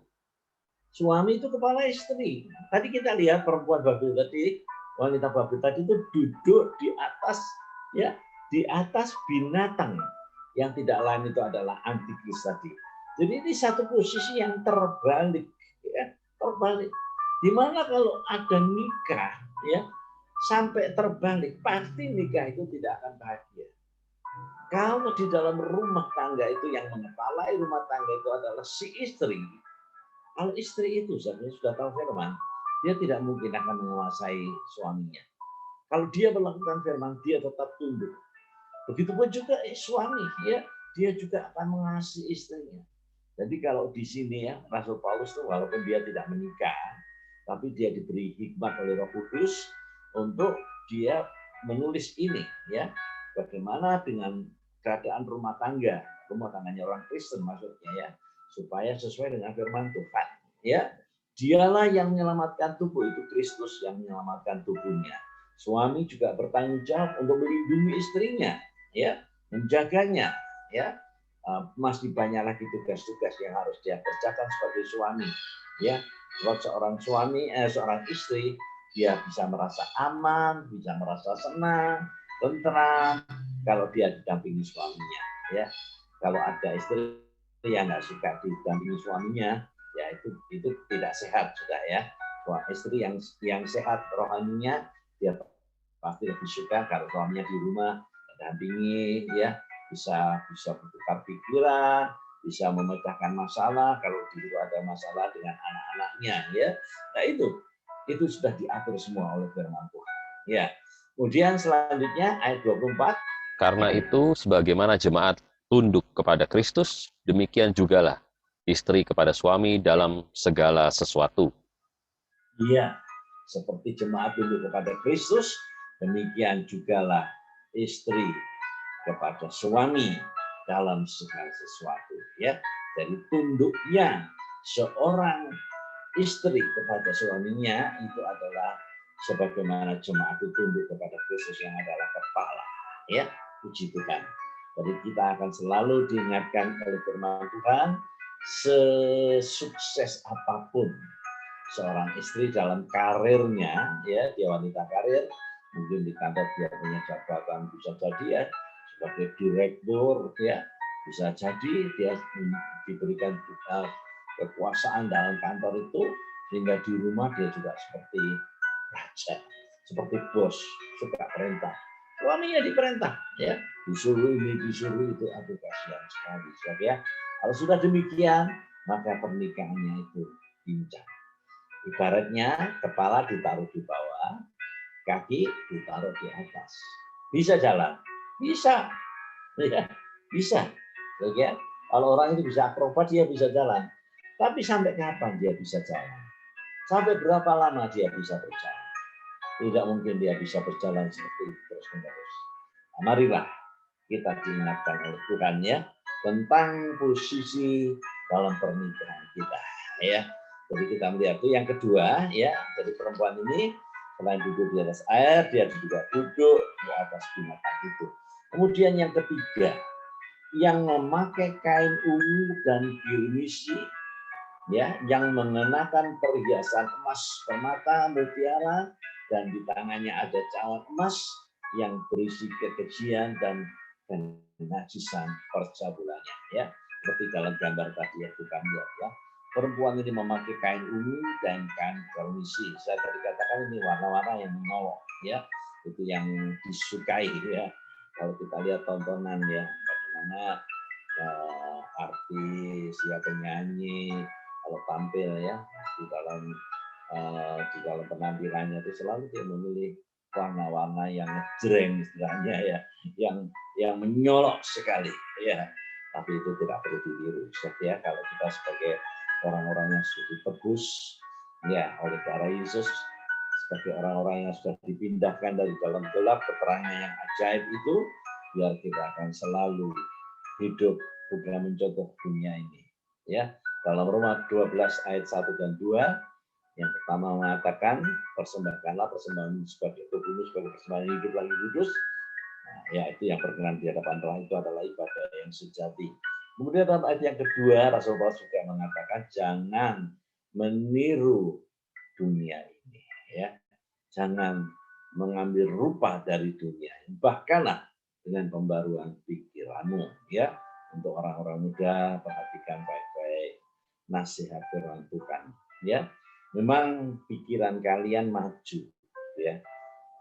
Suami itu kepala istri. Tadi kita lihat perempuan Babel tadi, wanita Babel tadi itu duduk di atas ya, di atas binatang yang tidak lain itu adalah antikris tadi. Jadi ini satu posisi yang terbalik ya, terbalik. Dimana kalau ada nikah ya sampai terbalik, pasti nikah itu tidak akan bahagia. Kalau di dalam rumah tangga itu yang mengepalai rumah tangga itu adalah si istri. Kalau istri itu sebenarnya sudah tahu firman, dia tidak mungkin akan menguasai suaminya. Kalau dia melakukan firman, dia tetap tunduk. Begitupun juga suami, ya, dia juga akan mengasihi istrinya. Jadi kalau di sini ya, Rasul Paulus itu walaupun dia tidak menikah, tapi dia diberi hikmat oleh Roh Kudus untuk dia menulis ini ya, bagaimana dengan keadaan rumah tangganya orang Kristen maksudnya ya, supaya sesuai dengan firman Tuhan ya. Dialah yang menyelamatkan tubuh, itu Kristus yang menyelamatkan tubuhnya. Suami juga bertanggung jawab untuk melindungi istrinya ya, menjaganya ya. Masih banyak lagi tugas-tugas yang harus dia kerjakan sebagai suami ya. Kalau seorang istri, dia bisa merasa aman, bisa merasa senang, tentram kalau dia didampingi suaminya ya. Kalau ada istri yang nggak suka didampingi suaminya, ya itu tidak sehat sudah ya. Istri yang sehat rohaninya, dia pasti lebih suka kalau suaminya di rumah dampingi ya, bisa bertukar pikiran, bisa memecahkan masalah kalau di luar ada masalah dengan anak-anaknya ya. Nah itu sudah diatur semua oleh firman Tuhan ya. Kemudian selanjutnya ayat 24, Karena itu, sebagaimana jemaat tunduk kepada Kristus, demikian jugalah istri kepada suami dalam segala sesuatu. Iya, seperti jemaat tunduk kepada Kristus, demikian jugalah istri kepada suami dalam segala sesuatu. Ya, jadi tunduknya seorang istri kepada suaminya itu adalah sebagaimana jemaat itu tunduk kepada Kristus yang adalah kepala. Ya, puji Tuhan. Jadi kita akan selalu diingatkan oleh firman Tuhan, sesukses apapun seorang istri dalam karirnya, ya, dia wanita karir, mungkin di kantor dia punya jabatan, bisa jadi ya sebagai direktur, ya, bisa jadi dia diberikan kekuasaan dalam kantor itu, sehingga di rumah dia juga seperti raja, seperti bos, suka perintah. Suaminya diperintah, ya, disuruh ini, disuruh itu, aduh kasihan sekali, ya. Kalau sudah demikian, maka pernikahannya itu pincang. Ibaratnya kepala ditaruh di bawah, kaki ditaruh di atas. Bisa jalan? Bisa. Ya, bisa. Ya. Kalau orang itu bisa akrobat, dia bisa jalan. Tapi sampai kapan dia bisa jalan? Sampai berapa lama dia bisa berjalan? Tidak mungkin dia bisa berjalan seperti itu terus-menerus. Nah, marilah kita diingatkan oleh Tuhan ya tentang posisi dalam pernikahan kita ya. Jadi kita melihat itu yang kedua ya, jadi perempuan ini selain duduk di atas air, dia juga duduk di atas binatang itu. Kemudian yang ketiga, yang memakai kain ungu dan kirmisi ya, yang mengenakan perhiasan emas, permata, mutiara, dan di tangannya ada cawan emas yang berisi kekejian dan najisan percabulannya ya, seperti dalam gambar tadi ya, bukan ya. Perempuan ini memakai kain ungu dan kain kirmisi. Saya tadi katakan ini warna-warna yang menolok ya, itu yang disukai ya. Kalau kita lihat tontonan ya, bagaimana artis ya, penyanyi kalau tampil ya di dalam penampilannya itu selalu dia memilih warna-warna yang ngejreng istilahnya ya, yang menyolok sekali ya. Tapi itu tidak perlu ditiru ya, kalau kita sebagai orang-orang yang sudah ditebus ya oleh darah Yesus, sebagai orang-orang yang sudah dipindahkan dari dalam gelap ke terang yang ajaib itu, biar kita akan selalu hidup bukan mencontoh dunia ini ya. Dalam Roma 12 ayat 1 dan 2, yang pertama mengatakan persembahkanlah persembahan sebagai tubuhmu sebagai persembahan hidup lagi kudus. Nah, ya itu yang berkenan di hadapan Tuhan, itu adalah ibadah yang sejati. Kemudian dalam ayat yang kedua, Rasul Paulus juga mengatakan jangan meniru dunia ini ya. Jangan mengambil rupa dari dunia. Bahkanlah dengan pembaruan pikiranmu ya. Untuk orang-orang muda, perhatikan baik-baik nasihat firman Tuhan ya. Memang pikiran kalian maju ya.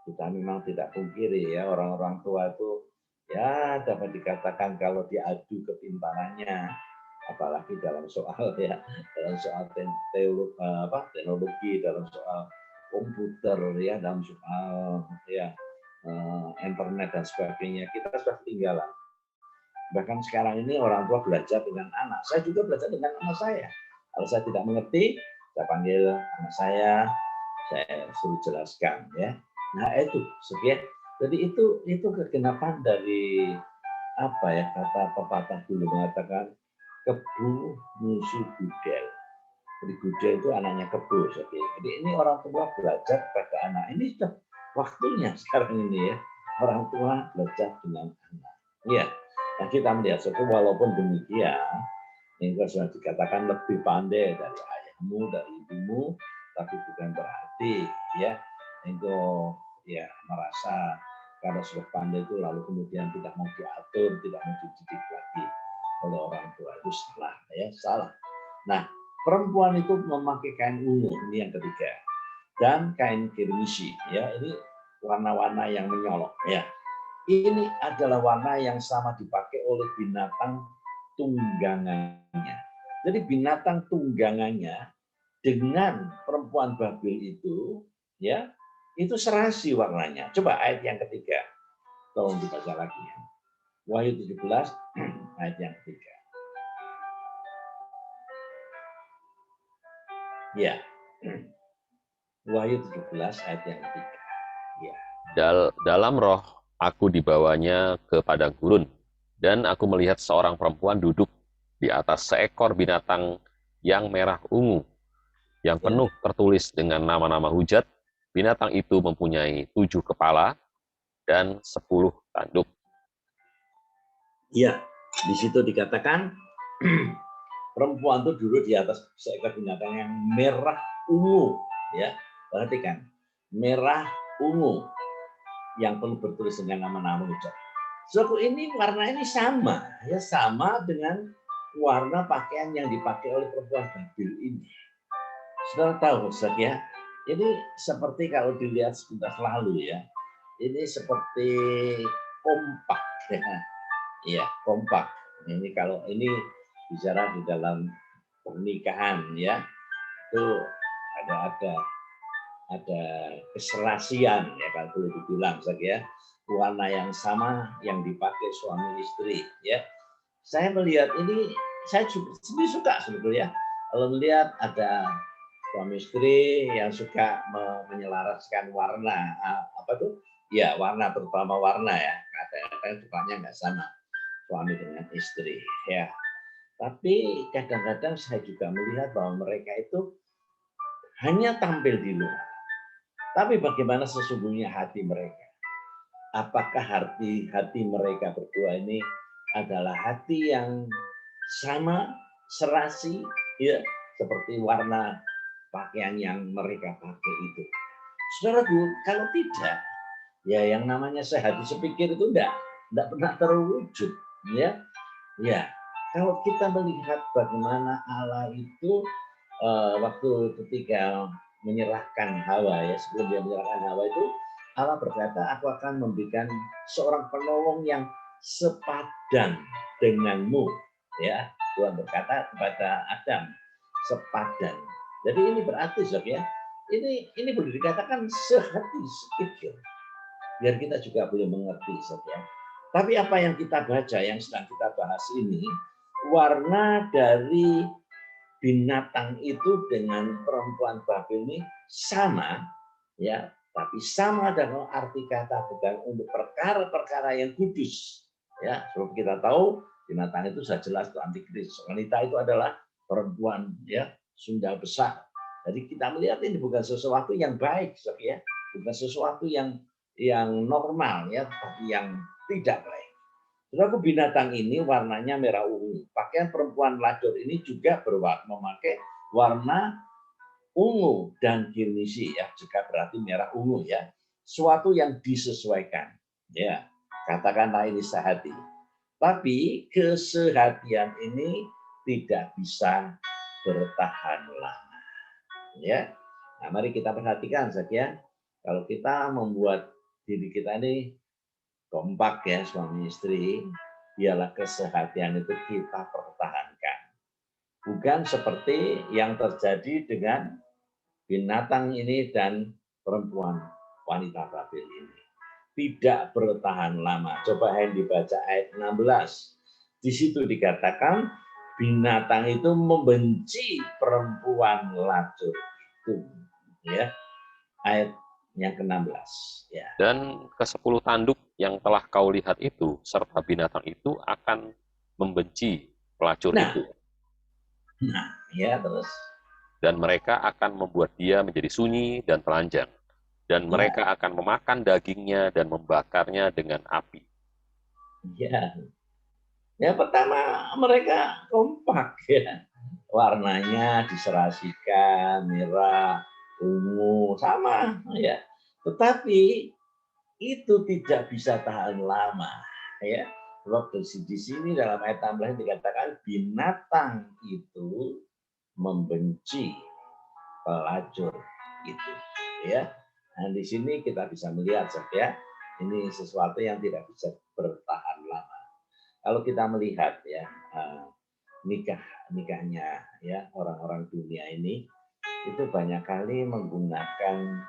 Kita memang tidak pungkiri ya, orang-orang tua itu ya dapat dikatakan kalau diadu kepintarannya, apalagi dalam soal ya, dalam soal teknologi, dalam soal komputer ya, dalam soal ya internet dan sebagainya, kita sudah ketinggalan. Bahkan sekarang ini orang tua belajar dengan anak. Saya juga belajar dengan anak saya. Kalau saya tidak mengerti, saya panggil anak saya suruh jelaskan ya. Nah itu, ya, Jadi itu kegenapan dari apa ya, kata pepatah dulu mengatakan kebu musuh gudel. Jadi gudel itu anaknya kebu. Jadi ini orang tua belajar kepada anak. Ini sudah waktunya sekarang ini ya. Orang tua belajar dengan anak. Iya. Nah kita melihat walaupun demikian, ini sudah dikatakan lebih pandai dari ayahmu, dari ibumu, tapi bukan berarti ya itu ya merasa karena sudah pandai itu lalu kemudian tidak mau diatur, tidak mau dididik lagi oleh orang tua. Itu salah ya, salah. Nah, perempuan itu memakai kain ungu, ini yang ketiga. Dan kain kirmisi, ya, ini warna-warna yang menyolok ya. Ini adalah warna yang sama dipakai oleh binatang tunggangannya. Jadi binatang tunggangannya dengan perempuan Babil itu, ya, itu serasi warnanya. Coba ayat yang ketiga, tolong dibaca lagi ya. Wahyu 17 ayat yang ketiga. Ya, Wahyu 17 ayat yang ketiga. Ya. Dalam roh aku dibawanya ke padang gurun, dan aku melihat seorang perempuan duduk di atas seekor binatang yang merah ungu, yang penuh tertulis dengan nama-nama hujat. Binatang itu mempunyai 7 kepala dan 10 tanduk. Iya, di situ dikatakan perempuan itu duduk di atas seekor binatang yang merah ungu, ya. Perhatikan, merah ungu yang penuh bertulis dengan nama-nama hujat. Suatu ini warna ini sama, ya sama dengan warna pakaian yang dipakai oleh perempuan Babil ini. Saudara tahu, Ustaz ya, ini seperti kalau dilihat sebentar lalu ya, ini seperti kompak, ya, ya kompak. Ini kalau ini bicara di dalam pernikahan ya, itu ada keserasian ya kalau boleh dibilang ya, warna yang sama yang dipakai suami istri ya. Saya melihat ini, saya sendiri suka sebetulnya kalau melihat ada suami istri yang suka menyelaraskan warna apa tuh ya, warna terutama warna ya, kadang-kadang sukanya nggak sama suami dengan istri ya. Tapi kadang-kadang saya juga melihat bahwa mereka itu hanya tampil di luar. Tapi bagaimana sesungguhnya hati mereka? Apakah hati mereka berdua ini adalah hati yang sama, serasi, ya, seperti warna pakaian yang mereka pakai itu? Saudaraku, kalau tidak, ya yang namanya sehati sepikir itu enggak pernah terwujud, ya. Ya, kalau kita melihat bagaimana Allah itu waktu ketika menyerahkan Hawa ya, sebelum dia menyerahkan Hawa itu Allah berkata, aku akan memberikan seorang penolong yang sepadan denganmu, ya. Tuhan berkata kepada Adam, sepadan. Jadi ini berarti ya, ini boleh dikatakan sehati sepikir, biar kita juga boleh mengerti ya. Tapi apa yang kita baca, yang sedang kita bahas ini, warna dari binatang itu dengan perempuan Babil ini sama, ya, tapi sama dalam arti kata bukan untuk perkara-perkara yang kudus, ya. Sebab kita tahu binatang itu sudah jelas itu antikristus. Wanita itu adalah perempuan, ya, Sunda besar. Jadi kita melihat ini bukan sesuatu yang baik, ya, bukan sesuatu yang normal, ya, tapi yang tidak baik. Lalu binatang ini warnanya merah ungu. Pakaian perempuan lacur ini juga memakai warna ungu dan kirmisi ya, juga berarti merah ungu ya. Suatu yang disesuaikan. Ya, katakanlah ini sehati. Tapi kesehatian ini tidak bisa bertahan lama. Ya. Nah, mari kita perhatikan saja. Kalau kita membuat diri kita ini kompak ya, suami istri, biarlah kesehatian itu kita pertahankan. Bukan seperti yang terjadi dengan binatang ini dan perempuan wanita Babil ini. Tidak bertahan lama. Coba yang dibaca ayat 16. Di situ dikatakan binatang itu membenci perempuan lacur itu. Ya. Ayat Yang ke-16. Ya. Dan ke-10 tanduk yang telah kau lihat itu, serta binatang itu akan membenci pelacur Nah, itu. Ya terus. Dan mereka akan membuat dia menjadi sunyi dan telanjang. Dan Ya, mereka akan memakan dagingnya dan membakarnya dengan api. ya. Yang pertama mereka kompak ya. Warnanya diserasikan, merah, ungu, sama ya. Tetapi itu tidak bisa tahan lama ya. Sebab di sini dalam ayat 16 dikatakan binatang itu membenci pelacur itu ya. Nah, di sini kita bisa melihat ya, ini sesuatu yang tidak bisa bertahan lama. Kalau kita melihat ya nikahnya ya orang-orang dunia ini itu banyak kali menggunakan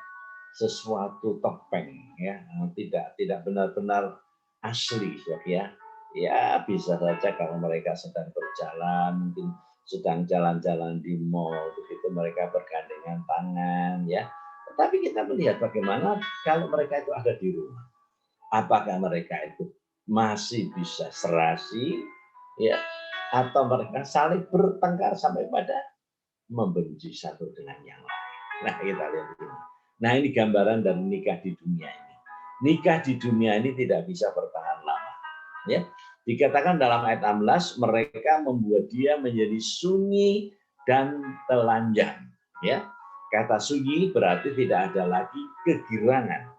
sesuatu topeng ya, tidak benar-benar asli ya. Ya bisa saja kalau mereka sedang berjalan, mungkin sedang jalan-jalan di mall, begitu mereka bergandengan tangan ya. Tetapi kita melihat bagaimana kalau mereka itu ada di rumah. Apakah mereka itu masih bisa serasi ya, atau mereka saling bertengkar sampai pada membenci satu dengan yang lain. Nah, kita lihat ini. Nah, ini gambaran dari nikah di dunia ini. Nikah di dunia ini tidak bisa bertahan lama. Ya, dikatakan dalam ayat 16, mereka membuat dia menjadi sunyi dan telanjang. Ya, kata sunyi berarti tidak ada lagi kegirangan,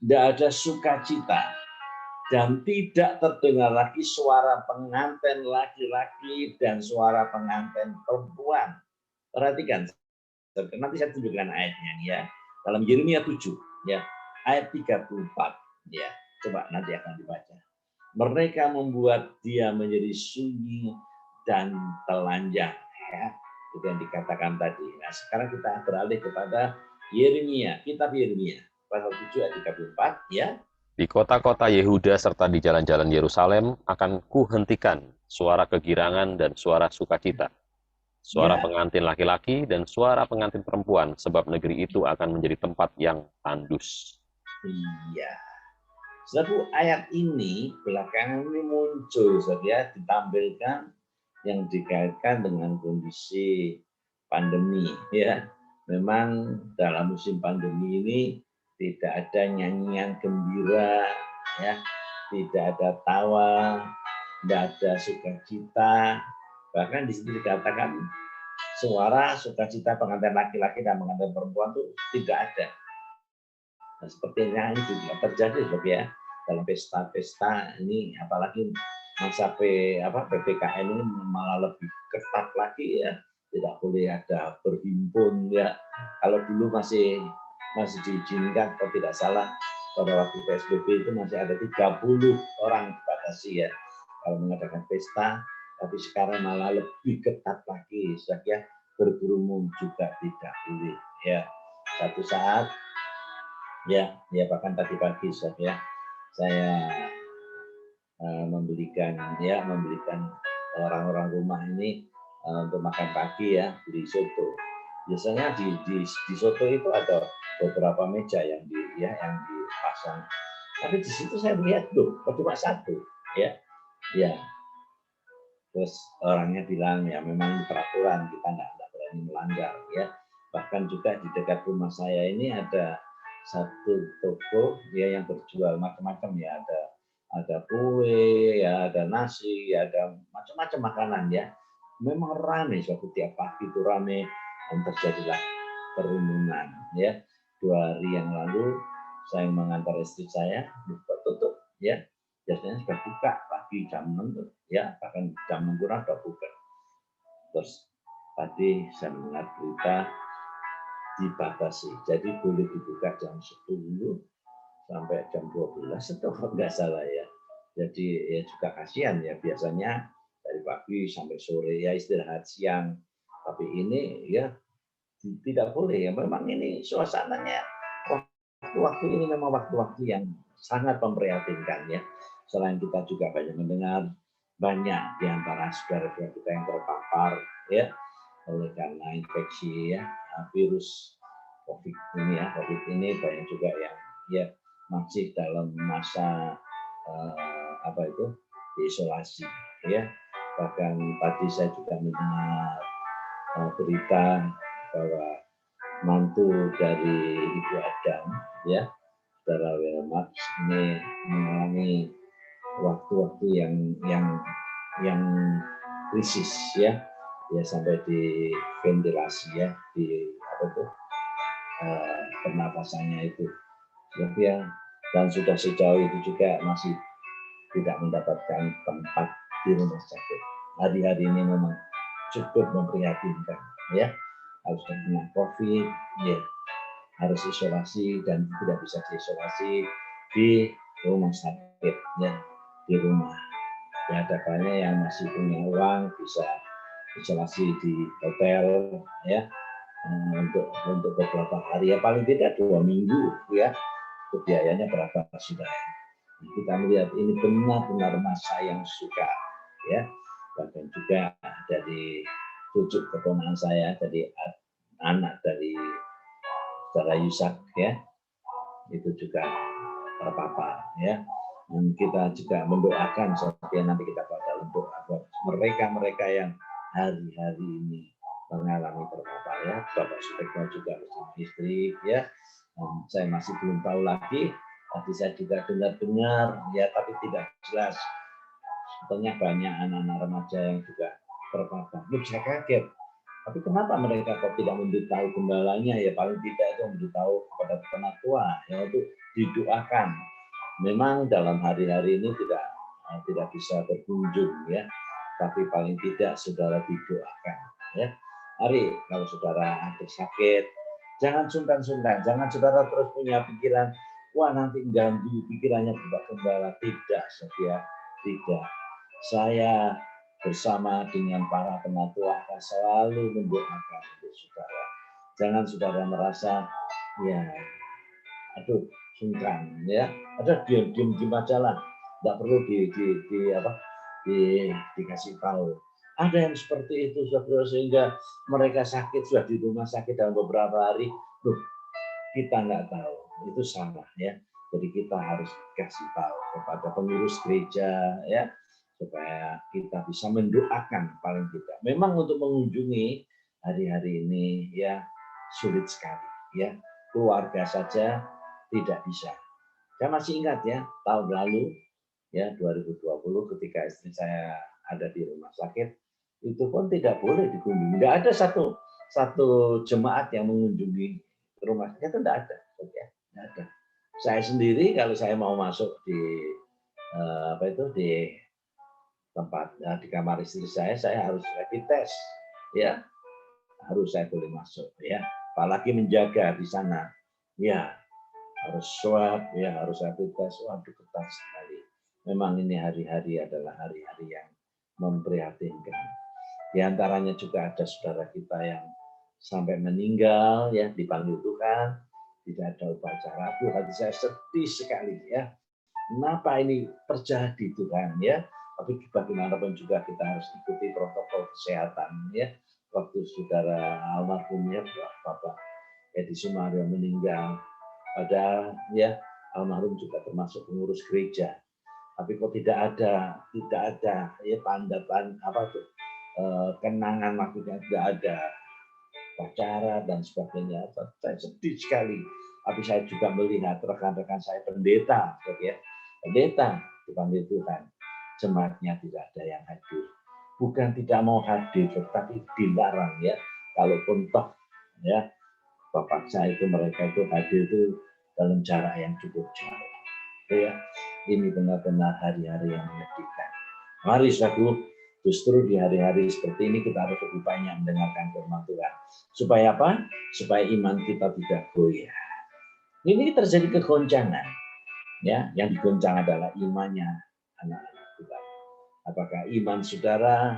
tidak ada sukacita, dan tidak terdengar lagi suara pengantin laki-laki dan suara pengantin perempuan. Perhatikan, nanti saya tunjukkan ayatnya ya. Dalam Yeremia 7 ya, ayat 34 ya. Coba nanti akan dibaca. Mereka membuat dia menjadi sunyi dan telanjang ya. Itu yang dikatakan tadi. Nah, sekarang kita beralih kepada Yeremia, kitab Yeremia pasal 7 ayat 34 ya. Di kota-kota Yehuda serta di jalan-jalan Yerusalem akan kuhentikan suara kegirangan dan suara sukacita, suara Ya. pengantin laki-laki dan suara pengantin perempuan, sebab negeri itu akan menjadi tempat yang tandus. Iya. Satu ayat ini belakangan ini muncul ya, ditampilkan yang dikaitkan dengan kondisi pandemi ya. Memang dalam musim pandemi ini tidak ada nyanyian gembira ya, tidak ada tawa, tidak ada sukacita. Bahkan di situ dikatakan suara sukacita pengantin laki-laki dan pengantin perempuan itu tidak ada. Nah, sepertinya ini juga terjadi ya dalam pesta-pesta ini, apalagi masa PPKM ini malah lebih ketat lagi ya, tidak boleh ada berhimpun ya. Kalau dulu masih diizinkan, kalau tidak salah pada waktu PSBB itu masih ada 30 orang dibatasi ya kalau mengadakan pesta, tapi sekarang malah lebih ketat lagi ya, berkerumun juga tidak boleh ya. Satu saat ya bahkan tadi pagi ya saya membelikan orang-orang rumah ini untuk makan pagi ya, beli soto. Biasanya di soto itu ada beberapa meja yang dipasang. Tapi di situ saya lihat tuh cuma satu ya. Ya. Terus orangnya bilang ya memang peraturan kita nggak berani melanggar ya. Bahkan juga di dekat rumah saya ini ada satu toko ya yang berjual macam-macam ya, ada kue ya, ada nasi ya, ada macam-macam makanan ya. Memang ramai suatu tiap pagi itu ramai, dan terjadilah kerumunan ya. 2 hari yang lalu saya mengantar istri saya tutup ya, biasanya sudah buka pagi jam 6 ya, bahkan jam 6 kurang sudah buka. Terus tadi saya mendengar berita dibatasi, jadi boleh dibuka jam 10 sampai jam 12 atau nggak salah ya. Jadi ya juga kasihan ya, biasanya dari pagi sampai sore ya istirahat siang, tapi ini ya tidak boleh ya. Memang ini suasananya waktu-waktu ini memang waktu-waktu yang sangat memprihatinkan ya. Selain kita juga banyak mendengar banyak di antara saudara-saudara kita yang terpapar ya oleh karena infeksi ya virus COVID ini ya, COVID ini banyak juga yang ya masih dalam masa isolasi ya. Bahkan tadi saya juga mendengar berita bahwa mantu dari Ibu Adam ya, Saudara Wilmar ini mengalami waktu-waktu yang krisis ya sampai di ventilasi ya, di pernapasannya itu ya, dan sudah sejauh itu juga masih tidak mendapatkan tempat di rumah sakit. Hari-hari ini memang cukup memprihatinkan ya, harus kena COVID ya, harus isolasi dan tidak bisa diisolasi di rumah sakit ya, di rumah. Ya, ada banyak yang masih punya uang bisa isolasi di hotel ya, untuk beberapa hari ya, paling tidak 2 minggu ya, itu biayanya berapa sudah. Kita melihat ini benar-benar masa yang suka ya, bahkan juga dari cucu keponakan saya, dari anak dari Saudara Yusak ya, itu juga terpapar ya. Dan kita juga mendoakan supaya nanti kita pada untuk mereka yang hari-hari ini mengalami terpapar ya. Bapak Sutekno juga bersama istri ya. Saya masih belum tahu lagi. Tadi saya juga dengar ya, tapi tidak jelas. Sebetulnya banyak anak-anak remaja yang juga terpapar. Saya kaget. Tapi kenapa mereka kok tidak memberitahu gembalanya? Ya paling tidak itu memberitahu kepada penatua ya, untuk didoakan. Memang dalam hari-hari ini tidak bisa berkunjung ya, tapi paling tidak saudara didoakan ya. Mari kalau saudara ada sakit, jangan sungkan-sungkan, jangan saudara terus punya pikiran, wah nanti ganggu pikirannya Bapak Gembala. Tidak, saudara, tidak. Saya bersama dengan para penatua akan selalu mendoakan untuk saudara. Jangan saudara merasa ya aduh sungkan ya, ada diam aja lah, nggak perlu dikasih tahu. Ada yang seperti itu saudara, sehingga mereka sakit sudah di rumah sakit dalam beberapa hari, kita nggak tahu, itu salah ya. Jadi kita harus kasih tahu kepada pengurus gereja ya, supaya kita bisa mendoakan paling tidak. Memang untuk mengunjungi hari-hari ini ya sulit sekali ya, keluarga saja tidak bisa. Saya masih ingat ya, tahun lalu ya 2020 ketika istri saya ada di rumah sakit, itu pun tidak boleh dikunjungi. Tidak ada satu jemaat yang mengunjungi rumah sakit, itu tidak ada. Ya, tidak ada. Saya sendiri kalau saya mau masuk di di tempat di kamar istri saya harus rapid test ya, harus saya boleh masuk ya, apalagi menjaga di sana ya, harus swab ya, harus rapid test. Waduh, ketat sekali. Memang ini hari-hari adalah hari-hari yang memprihatinkan. Di antaranya juga ada saudara kita yang sampai meninggal ya, dipanggil Tuhan, tidak ada upacara. Aduh, hati saya sedih sekali ya. Kenapa ini terjadi Tuhan ya? Tapi bagaimanapun juga kita harus ikuti protokol kesehatan ya. Waktu saudara almarhumnya Bapak Edi Sumario meninggal, padahal ya almarhum juga termasuk pengurus gereja. Tapi kok tidak ada ya tanda kenangan, maksudnya tidak ada upacara dan sebagainya. Saya sedih sekali. Tapi saya juga melihat rekan-rekan saya pendeta, ya. Pendeta dipanggil Tuhan, jemaatnya tidak ada yang hadir. Bukan tidak mau hadir, tetapi dilarang ya. Kalaupun toh ya Bapak saya itu, mereka itu hadir itu dalam jarak yang cukup jauh. Ya, ini benar-benar hari-hari yang menyedihkan. Mari saudaraku, justru di hari-hari seperti ini kita harus lebih banyak mendengarkan firman Tuhan. Supaya apa? Supaya iman kita tidak goyah. Ini terjadi kegoncangan. Ya, yang digoncang adalah imannya anak-anak Tuhan. Apakah iman saudara,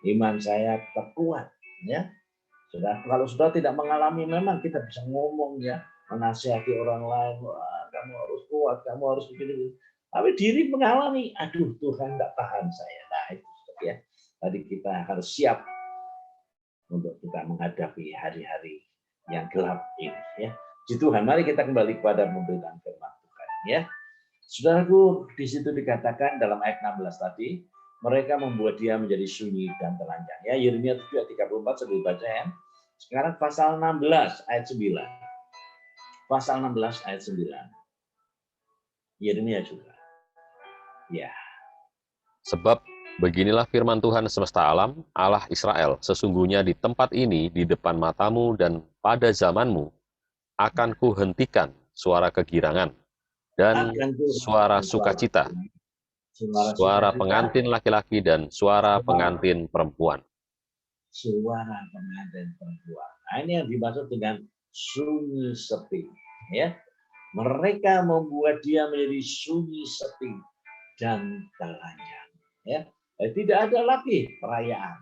iman saya tetap kuat? Ya, saudara, kalau saudara tidak mengalami, memang kita bisa ngomong ya, menasihati orang lain, wah, kamu harus kuat, kamu harus begini. Tapi diri mengalami, aduh Tuhan nggak tahan saya. Nah itu ya. Tadi kita harus siap untuk kita menghadapi hari-hari yang gelap ini. Ya, Puji Tuhan, mari kita kembali kepada pemberitaan firman Tuhan. Ya, saudaraku, di situ dikatakan dalam ayat 16 tadi, mereka membuat dia menjadi sunyi dan telanjang. Ya, Yeremia 7 ayat 34 sudah dibaca ya. Sekarang pasal 16 ayat 9. Pasal 16 ayat 9. Yeremia juga. Ya. Sebab beginilah firman Tuhan semesta alam, Allah Israel, sesungguhnya di tempat ini, di depan matamu dan pada zamanmu, akan kuhentikan suara kegirangan dan Akan suara sukacita, suara sukacita, pengantin laki-laki dan suara pengantin perempuan. Suara pengantin perempuan. Nah, ini yang dimaksud dengan sunyi sepi. Ya, mereka membuat dia menjadi sunyi sepi dan telanjang. Ya, tidak ada lagi perayaan,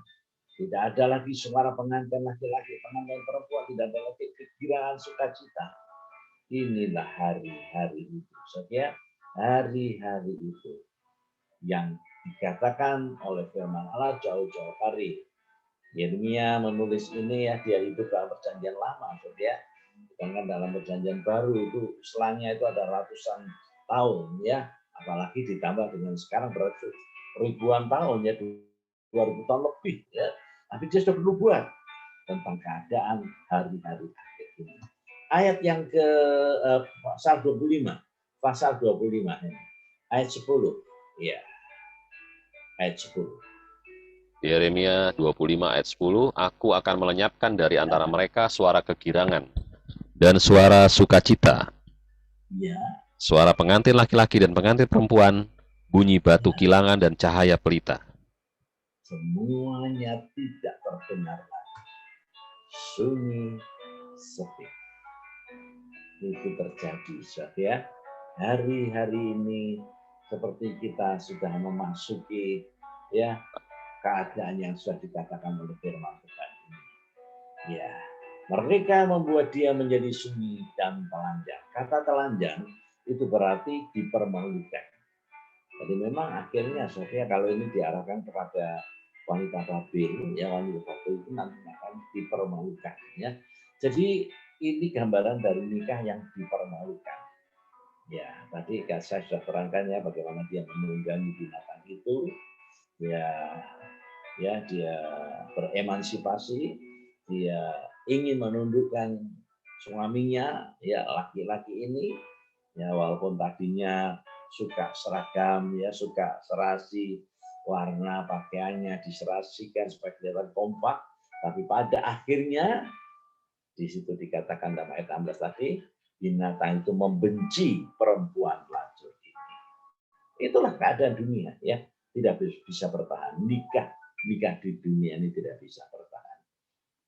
tidak ada lagi suara pengantin laki-laki, pengantin perempuan, tidak ada lagi kegembiraan sukacita. Inilah hari-hari itu, saudara. Hari-hari itu yang dikatakan oleh firman Allah jauh-jauh hari. Yeremia menulis ini ya, dia hidup dalam perjanjian lama, ya. Sedangkan dalam perjanjian baru itu selangnya itu ada ratusan tahun, ya. Apalagi ditambah dengan sekarang berarti ribuan tahun, ya, 2000 tahun lebih, ya. Tapi dia sudah bernubuat tentang keadaan hari-hari akhir ini. Ayat yang ke pasal 25, pasal 25 ini, ayat 10, ya, ayat 10. Yeremia 25 ayat 10, aku akan melenyapkan dari antara mereka suara kegirangan dan suara sukacita, suara pengantin laki-laki dan pengantin perempuan, bunyi batu kilangan dan cahaya pelita. Semuanya tidak terdengar lagi. Sunyi, sepi. Itu terjadi, ya. Hari-hari ini seperti kita sudah memasuki, ya, keadaan yang sudah dikatakan oleh firman Tuhan ini. Ya, mereka membuat dia menjadi sunyi dan telanjang. Kata telanjang itu berarti dipermalukan. Jadi memang akhirnya, saudara, kalau ini diarahkan kepada wanita Babil, ya, wanita Babil itu nanti akan dipermalukan, ya. Jadi ini gambaran dari nikah yang dipermalukan. Ya, tadi saya sudah terangkan ya bagaimana dia menunggangi binatang itu, ya, dia beremansipasi, dia ingin menundukkan suaminya, ya, laki-laki ini, ya, walaupun tadinya suka seragam, ya, suka serasi, warna pakaiannya diserasikan supaya kelihatan kompak, tapi pada akhirnya di situ dikatakan dalam ayat 16 tadi, binatang itu membenci perempuan pelacur ini. Itulah keadaan dunia, ya, tidak bisa bertahan. Nikah di dunia ini tidak bisa bertahan.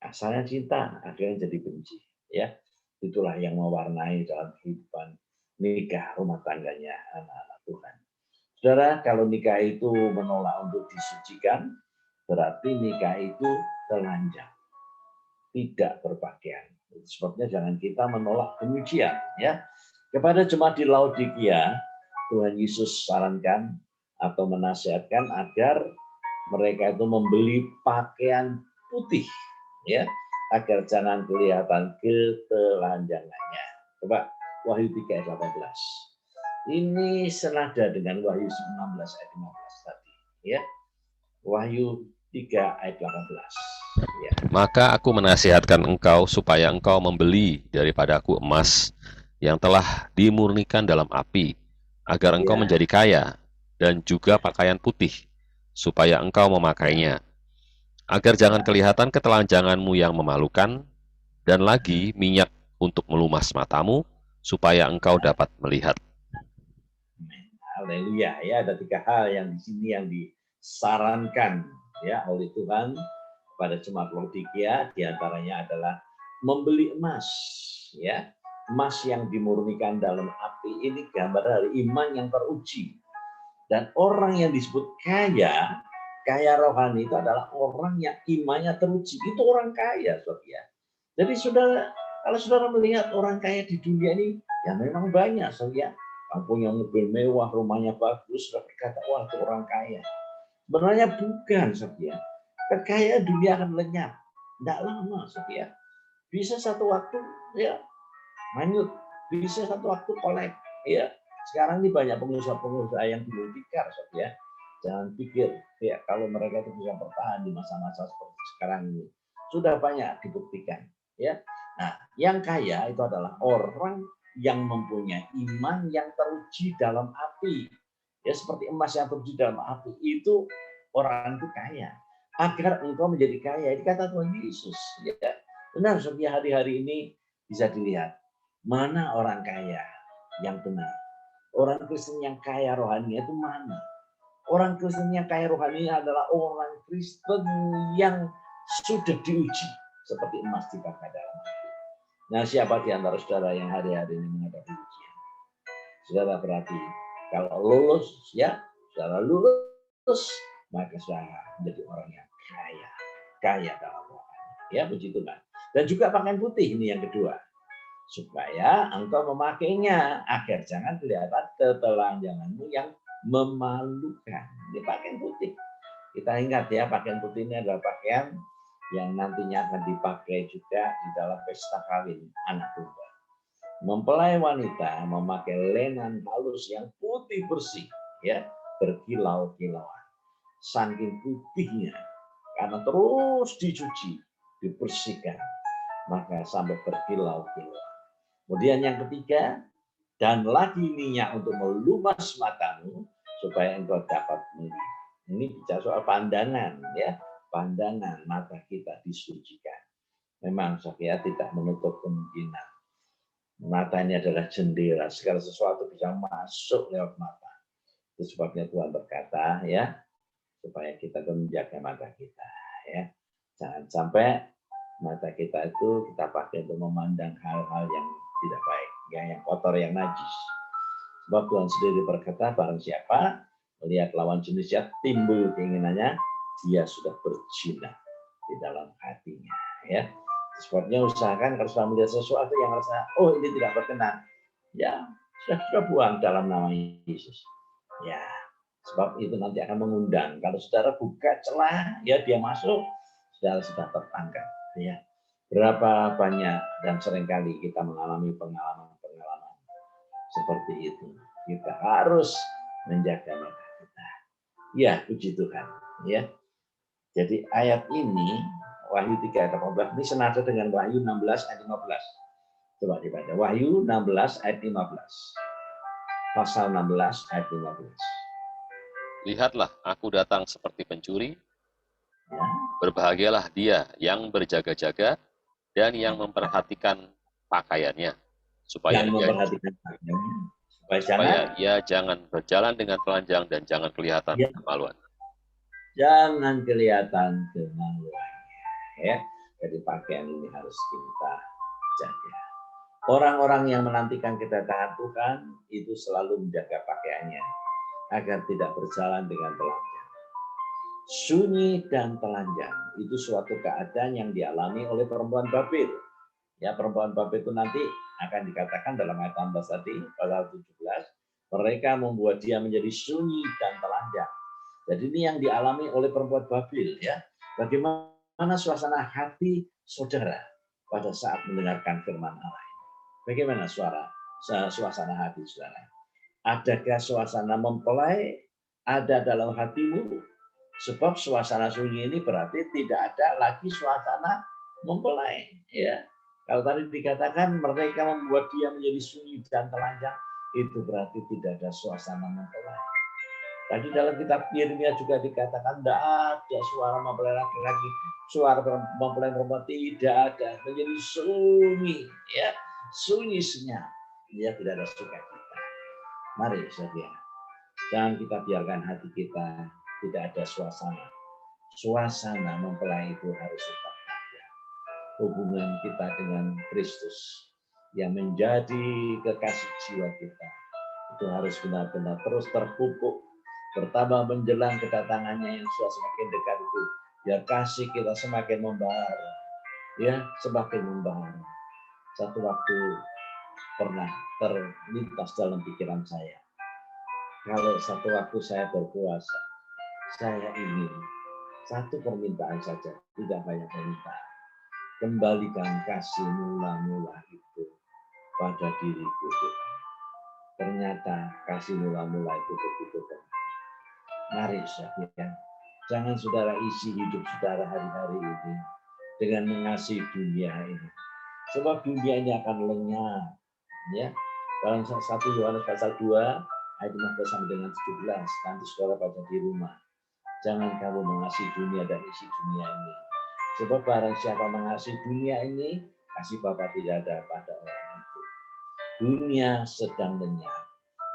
Asalnya cinta, akhirnya jadi benci, ya. Itulah yang mewarnai dalam kehidupan nikah rumah tangganya anak-anak Tuhan. Saudara, kalau nikah itu menolak untuk disucikan, berarti nikah itu telanjang, tidak berpakaian. Sebabnya jangan kita menolak demikian, ya. Kepada jemaat di Laodikia, Tuhan Yesus sarankan atau menasihatkan agar mereka itu membeli pakaian putih, ya, agar jangan kelihatan ketelanjangannya. Coba Wahyu 3 ayat 18. Ini senada dengan Wahyu 16 ayat 15 tadi, ya. Wahyu 3 ayat 18. Ya. Maka aku menasihatkan engkau supaya engkau membeli daripadaku emas yang telah dimurnikan dalam api, agar engkau menjadi kaya, dan juga pakaian putih, supaya engkau memakainya, agar jangan kelihatan ketelanjanganmu yang memalukan, dan lagi minyak untuk melumas matamu, supaya engkau dapat melihat. Haleluya, ya, ada 3 hal yang di sini yang disarankan, ya, oleh Tuhan pada jemaat Laodikia. Di antaranya adalah membeli emas, ya. Emas yang dimurnikan dalam api ini gambar dari iman yang teruji. Dan orang yang disebut kaya rohani itu adalah orang yang imannya teruji. Itu orang kaya, saudara. Jadi kalau saudara melihat orang kaya di dunia ini, ya memang banyak, saudara. Punya mobil mewah, rumahnya bagus, sudah berkata, wah, itu orang kaya. Sebenarnya bukan, saudara. Kekayaan dunia akan lenyap. Tidak lama, saudara. bisa satu waktu ya manyut, bisa satu waktu kolek. Ya, sekarang ini banyak pengusaha-pengusaha yang gulung tikar, ya. Jangan pikir ya kalau mereka itu bisa bertahan di masa-masa seperti sekarang ini. Sudah banyak dibuktikan, ya. Nah, yang kaya itu adalah orang yang mempunyai iman yang teruji dalam api. Ya, seperti emas yang teruji dalam api, itu orang itu kaya. Agar engkau menjadi kaya, ini kata Tuhan Yesus. Ya, benar, setiap hari-hari ini bisa dilihat mana orang kaya yang benar. Orang Kristen yang kaya rohani itu mana? Orang Kristen yang kaya rohani adalah orang Kristen yang sudah diuji seperti emas dibakar dalam api. Nah, siapa di antara saudara yang hari-hari ini menghadapi ujian? Saudara berarti kalau lulus, ya, saudara lulus, maka saudara menjadi orang yang kaya dalam rohani. Ya, begitu kan? Dan juga pakaian putih ini yang kedua, supaya engkau memakainya agar jangan kelihatan ketelanjanganmu yang memalukan. Ini pakaian putih. Kita ingat ya, pakaian putih ini adalah pakaian yang nantinya akan dipakai juga di dalam pesta kawin anak domba. Mempelai wanita memakai lenan halus yang putih bersih, ya, berkilau-kilauan. Saking putihnya, karena terus dicuci, dibersihkan, maka sampai berkilau-kilau. Kemudian yang ketiga, dan lagi minyak untuk melumas matamu supaya engkau dapat melihat. Ini bicara soal pandangan, ya, pandangan mata kita disucikan. Memang saya tidak menutup kemungkinan mata ini adalah jendela, segala sesuatu bisa masuk lewat mata. Itu sebabnya Tuhan berkata, ya, supaya kita menjaga mata kita, ya. Jangan sampai mata kita itu kita pakai untuk memandang hal-hal yang tidak baik, yang kotor, yang najis. Sebab Tuhan sendiri berkata, barang siapa melihat lawan jenisnya timbul keinginannya, dia sudah berzina di dalam hatinya. Ya, sebabnya usahakan kalau sudah melihat sesuatu yang rasa, oh ini tidak berkenan, ya sudah buang dalam nama Yesus. Ya, sebab itu nanti akan mengundang. Kalau saudara buka celah, ya dia masuk, saudara sudah tertangkap. Ya, berapa banyak dan seringkali kita mengalami pengalaman-pengalaman seperti itu. Kita harus menjaga mata kita. Ya, puji Tuhan. Ya, jadi ayat ini Wahyu 3 ayat 18 ini senada dengan Wahyu 16 ayat 15. Coba dibaca. Wahyu 16 ayat 15. Pasal 16 ayat 15. Lihatlah, aku datang seperti pencuri. Ya. Berbahagialah dia yang berjaga-jaga dan yang memperhatikan pakaiannya, supaya ia jangan berjalan dengan telanjang dan jangan kelihatan kemaluan. Jangan kelihatan kemaluan. Ya, jadi pakaian ini harus kita jaga. Orang-orang yang menantikan kedatangan Tuhan itu selalu menjaga pakaiannya agar tidak berjalan dengan telanjang. Sunyi dan telanjang itu suatu keadaan yang dialami oleh perempuan Babel. Ya, perempuan Babel itu nanti akan dikatakan dalam ayat 16 tadi, pasal 17, mereka membuat dia menjadi sunyi dan telanjang. Jadi ini yang dialami oleh perempuan Babel, ya. Bagaimana suasana hati saudara pada saat mendengarkan firman Allah? Bagaimana suasana hati saudara? Adakah suasana mempelai ada dalam hatimu? Sebab suasana sunyi ini berarti tidak ada lagi suasana mempelai. Ya, kalau tadi dikatakan mereka membuat dia menjadi sunyi dan telanjang, itu berarti tidak ada suasana mempelai. Tadi dalam kitab Yeremia juga dikatakan tidak ada suara mempelai laki-laki, suara mempelai perempuan tidak ada, menjadi sunyi, ya, sunyi senyap, ya, tidak ada sukacita. Mari saudara, jangan kita biarkan hati kita tidak ada suasana. Suasana mempelai itu harus tetap ada. Hubungan kita dengan Kristus yang menjadi kekasih jiwa kita itu harus benar-benar terus terpupuk, bertambah menjelang kedatangannya yang sudah semakin dekat itu. Biar kasih kita semakin membara, ya, semakin membara. Satu waktu pernah terlintas dalam pikiran saya, kalau satu waktu saya berpuasa, saya ingin satu permintaan saja, tidak banyak permintaan. kembalikan kasih mula-mula itu pada diriku Tuhan. Ternyata kasih mula-mula itu begitu penting. Mari saudara, jangan saudara isi hidup saudara hari-hari ini dengan mengasihi dunia ini. Sebab dunia ini akan lenyap. Ya, dalam 1 Yohanes pasal 2 ayat 15 sampai dengan 17, nanti saudara baca di rumah. Jangan kamu mengasihi dunia dan isi dunia ini. Sebab barang siapa mengasihi dunia ini, kasih Bapa tidak ada pada orang itu. Dunia sedang lenyap,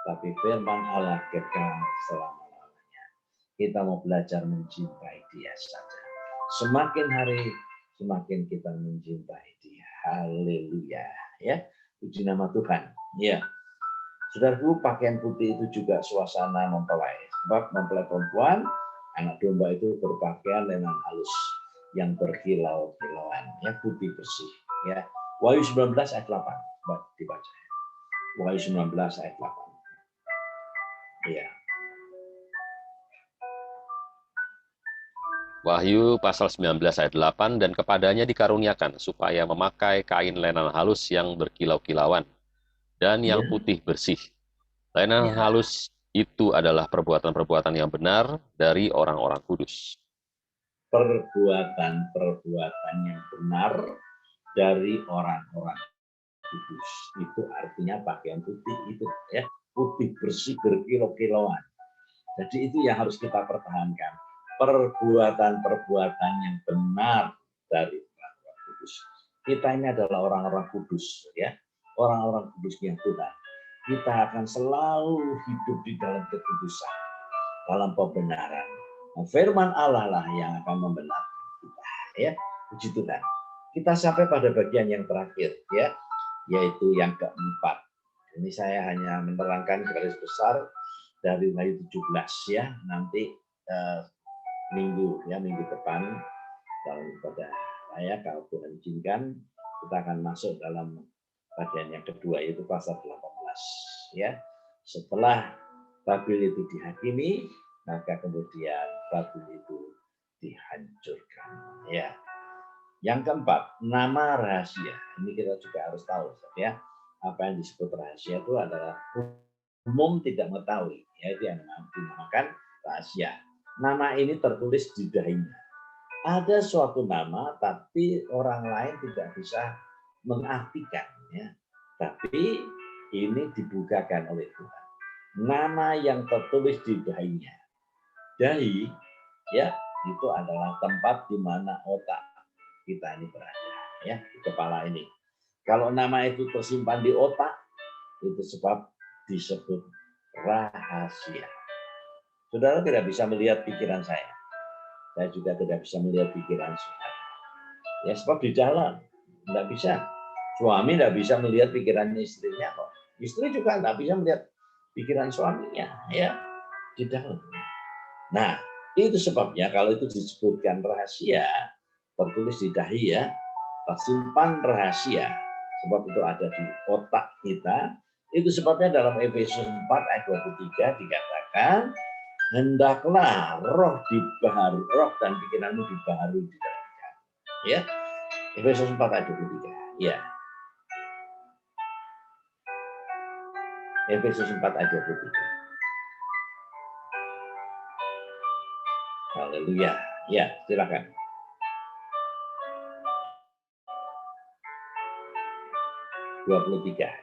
tapi firman Allah kekal selama-lamanya. Kita mau belajar mencintai Dia saja. Semakin hari, semakin kita mencintai Dia. Haleluya. Ya, puji nama Tuhan. Ya, saudaraku, pakaian putih itu juga suasana mempelai. Sebab mempelai perempuan, anak domba itu berpakaian lenan halus yang berkilau-kilauan, ya, putih bersih. Ya, Wahyu 19 ayat 8, dibaca. Wahyu 19 ayat 8. Ya. Wahyu pasal 19 ayat 8, dan kepadanya dikaruniakan supaya memakai kain lenan halus yang berkilau-kilauan dan yang putih bersih. Lenan halus itu adalah perbuatan-perbuatan yang benar dari orang-orang kudus. Perbuatan-perbuatan yang benar dari orang-orang kudus. Itu artinya pakaian putih itu, ya, putih bersih berkilau-kilauan. Jadi itu yang harus kita pertahankan. Perbuatan-perbuatan yang benar dari orang-orang kudus. Kita ini adalah orang-orang kudus, ya, orang-orang kudusnya Tuhan. Kita akan selalu hidup di dalam kekudusan, dalam pembenaran. Nah, firman Allah lah yang akan membenarkan kita, ya, puji Tuhan. Kita sampai pada bagian yang terakhir, ya, yaitu yang keempat. Ini saya hanya menerangkan garis besar dari Wahyu 17, ya. Nanti minggu depan dalam ibadah saya, kalau Tuhan izinkan, kita akan masuk dalam bagian yang kedua, yaitu pasal 18, ya. Setelah Babel itu dihakimi, maka kemudian Babel itu dihancurkan, ya. Yang keempat, nama rahasia. Ini kita juga harus tahu, ya. Apa yang disebut rahasia itu adalah umum tidak mengetahui, yaitu yang dinamakan rahasia. Nama ini tertulis di dahinya. Ada suatu nama, tapi orang lain tidak bisa mengartikan, ya. Tapi ini dibukakan oleh Tuhan. Nama yang tertulis di dahinya. Dahi, ya, itu adalah tempat di mana otak kita ini berada, ya, di kepala ini. Kalau nama itu tersimpan di otak, itu sebab disebut rahasia. Saudara tidak bisa melihat pikiran saya juga tidak bisa melihat pikiran saudara. Ya, sebab di dalam tidak bisa. Suami tidak bisa melihat pikiran istrinya kok. Istri juga tidak bisa melihat pikiran suaminya, ya, di dalam. Nah, itu sebabnya kalau itu disebutkan rahasia, tertulis di dahi, ya, tersimpan rahasia, sebab itu ada di otak kita. Itu sebabnya dalam Efesus 4 ayat 23 dikatakan, hendaklah roh dan pikiranmu dibaharui di dalam kamu. Ya, Efesus 4 ayat 23. Ya, Efesus 4 ayat 23. Haleluya. Ya, silakan.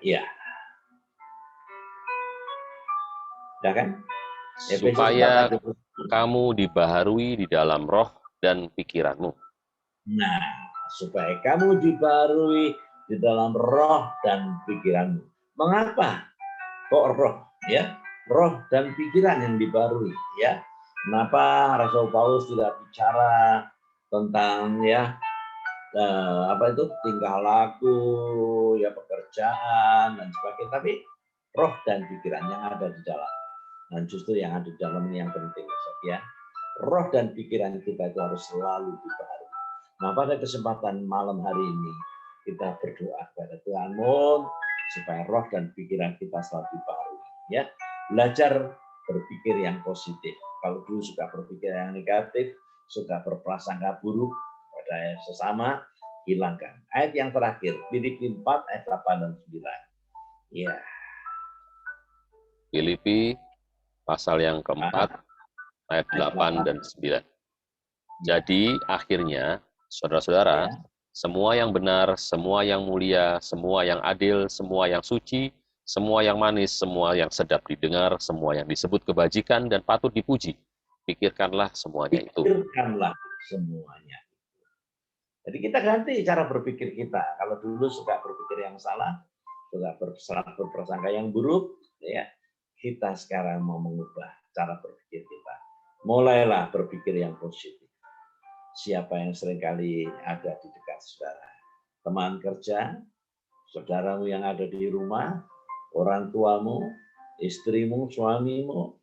Ya. Sudah kan? Supaya kamu dibaharui di dalam roh dan pikiranmu. Nah, supaya kamu dibaharui di dalam roh dan pikiranmu. Mengapa kok roh, ya? Roh dan pikiran yang dibaharui, ya. Kenapa Rasul Paulus tidak bicara tentang, ya, tingkah laku, ya, pekerjaan dan sebagainya, tapi roh dan pikiran yang ada di dalam. Dan justru yang ada di dalam ini yang penting, ya. Roh dan pikiran kita itu harus selalu dibaharui. Nah, pada kesempatan malam hari ini kita berdoa kepada Tuhan supaya roh dan pikiran kita selalu dibaharui, ya. Belajar berpikir yang positif. Kalau dulu suka berpikir yang negatif, suka berprasangka buruk pada sesama, hilangkan. Ayat yang terakhir, Filipi 4 ayat 8 dan 9. Ya. Filipi pasal yang keempat, ayat 8 dan 9. Jadi akhirnya, saudara-saudara, semua yang benar, semua yang mulia, semua yang adil, semua yang suci, semua yang manis, semua yang sedap didengar, semua yang disebut kebajikan dan patut dipuji, pikirkanlah semuanya itu. Pikirkanlah semuanya. Jadi kita ganti cara berpikir kita. Kalau dulu suka berpikir yang salah, suka berprasangka yang buruk, ya, kita sekarang mau mengubah cara berpikir kita. Mulailah berpikir yang positif. Siapa yang seringkali ada di dekat saudara? Teman kerja, saudaramu yang ada di rumah, orang tuamu, istrimu, suamimu.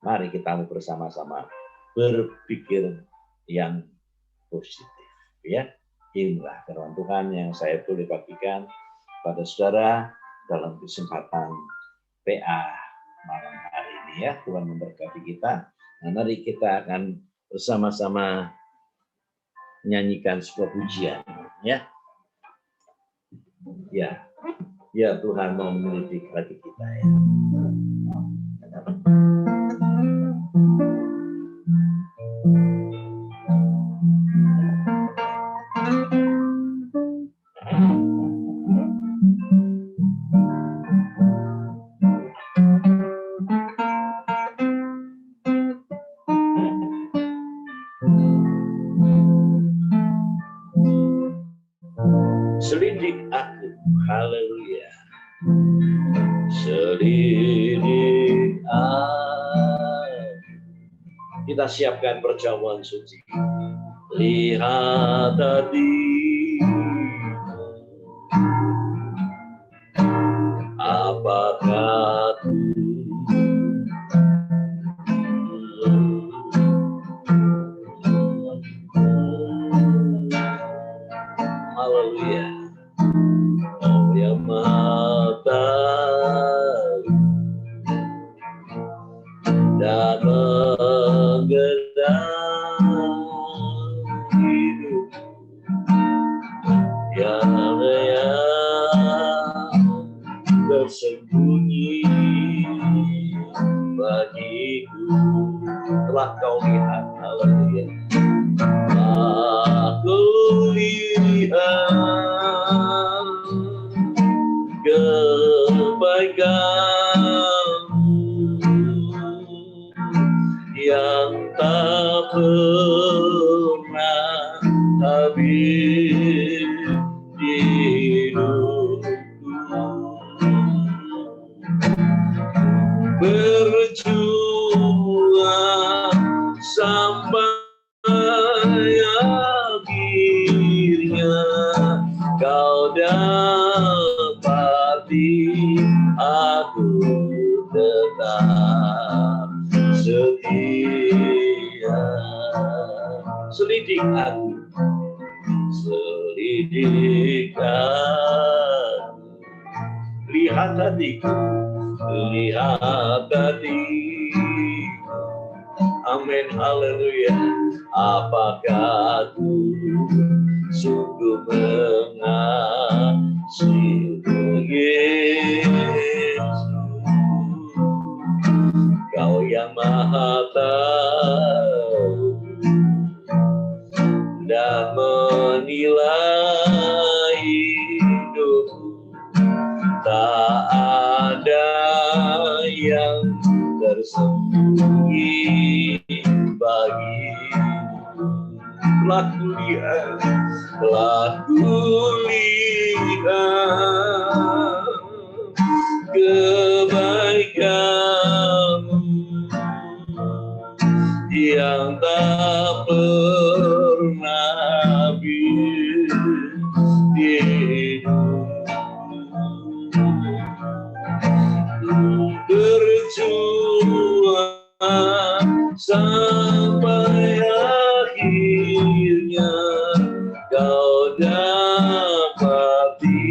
Mari kita bersama-sama berpikir yang positif. Ya, inilah firman Tuhan yang saya boleh bagikan pada saudara dalam kesempatan PA malam hari ini ya. Tuhan memberkati kita. Nah, mari kita akan bersama-sama menyanyikan sebuah pujian ya. Ya Tuhan mau mendidik hati kita ya. Selidik aku, haleluya. Selidik aku. Kita siapkan perjamuan suci. Lihat tadi, apakah haleluya. Oh ya mata dan menggenang hidup yang tersembunyi bagiku. Telah kau lihat, haleluya. Aku lihat kebaikan yang tak pernah habis di hidupku. Berjuang sampai akhirnya kau dapati aku tetap setia. Selidik aku, selidik aku. Lihat hatiku, lihat hatiku. Amin, haleluya. Apakah aku sungguh mengasihi Yesus? Kau yang maha tahu dan menilai hidupku, tak ada yang tersembunyi bagimu. Telah kulihat kebaikanmu yang tak pernah habis di hidupku. Berjuang sampai akhirnya kau dapati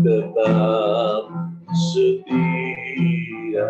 tetap setia.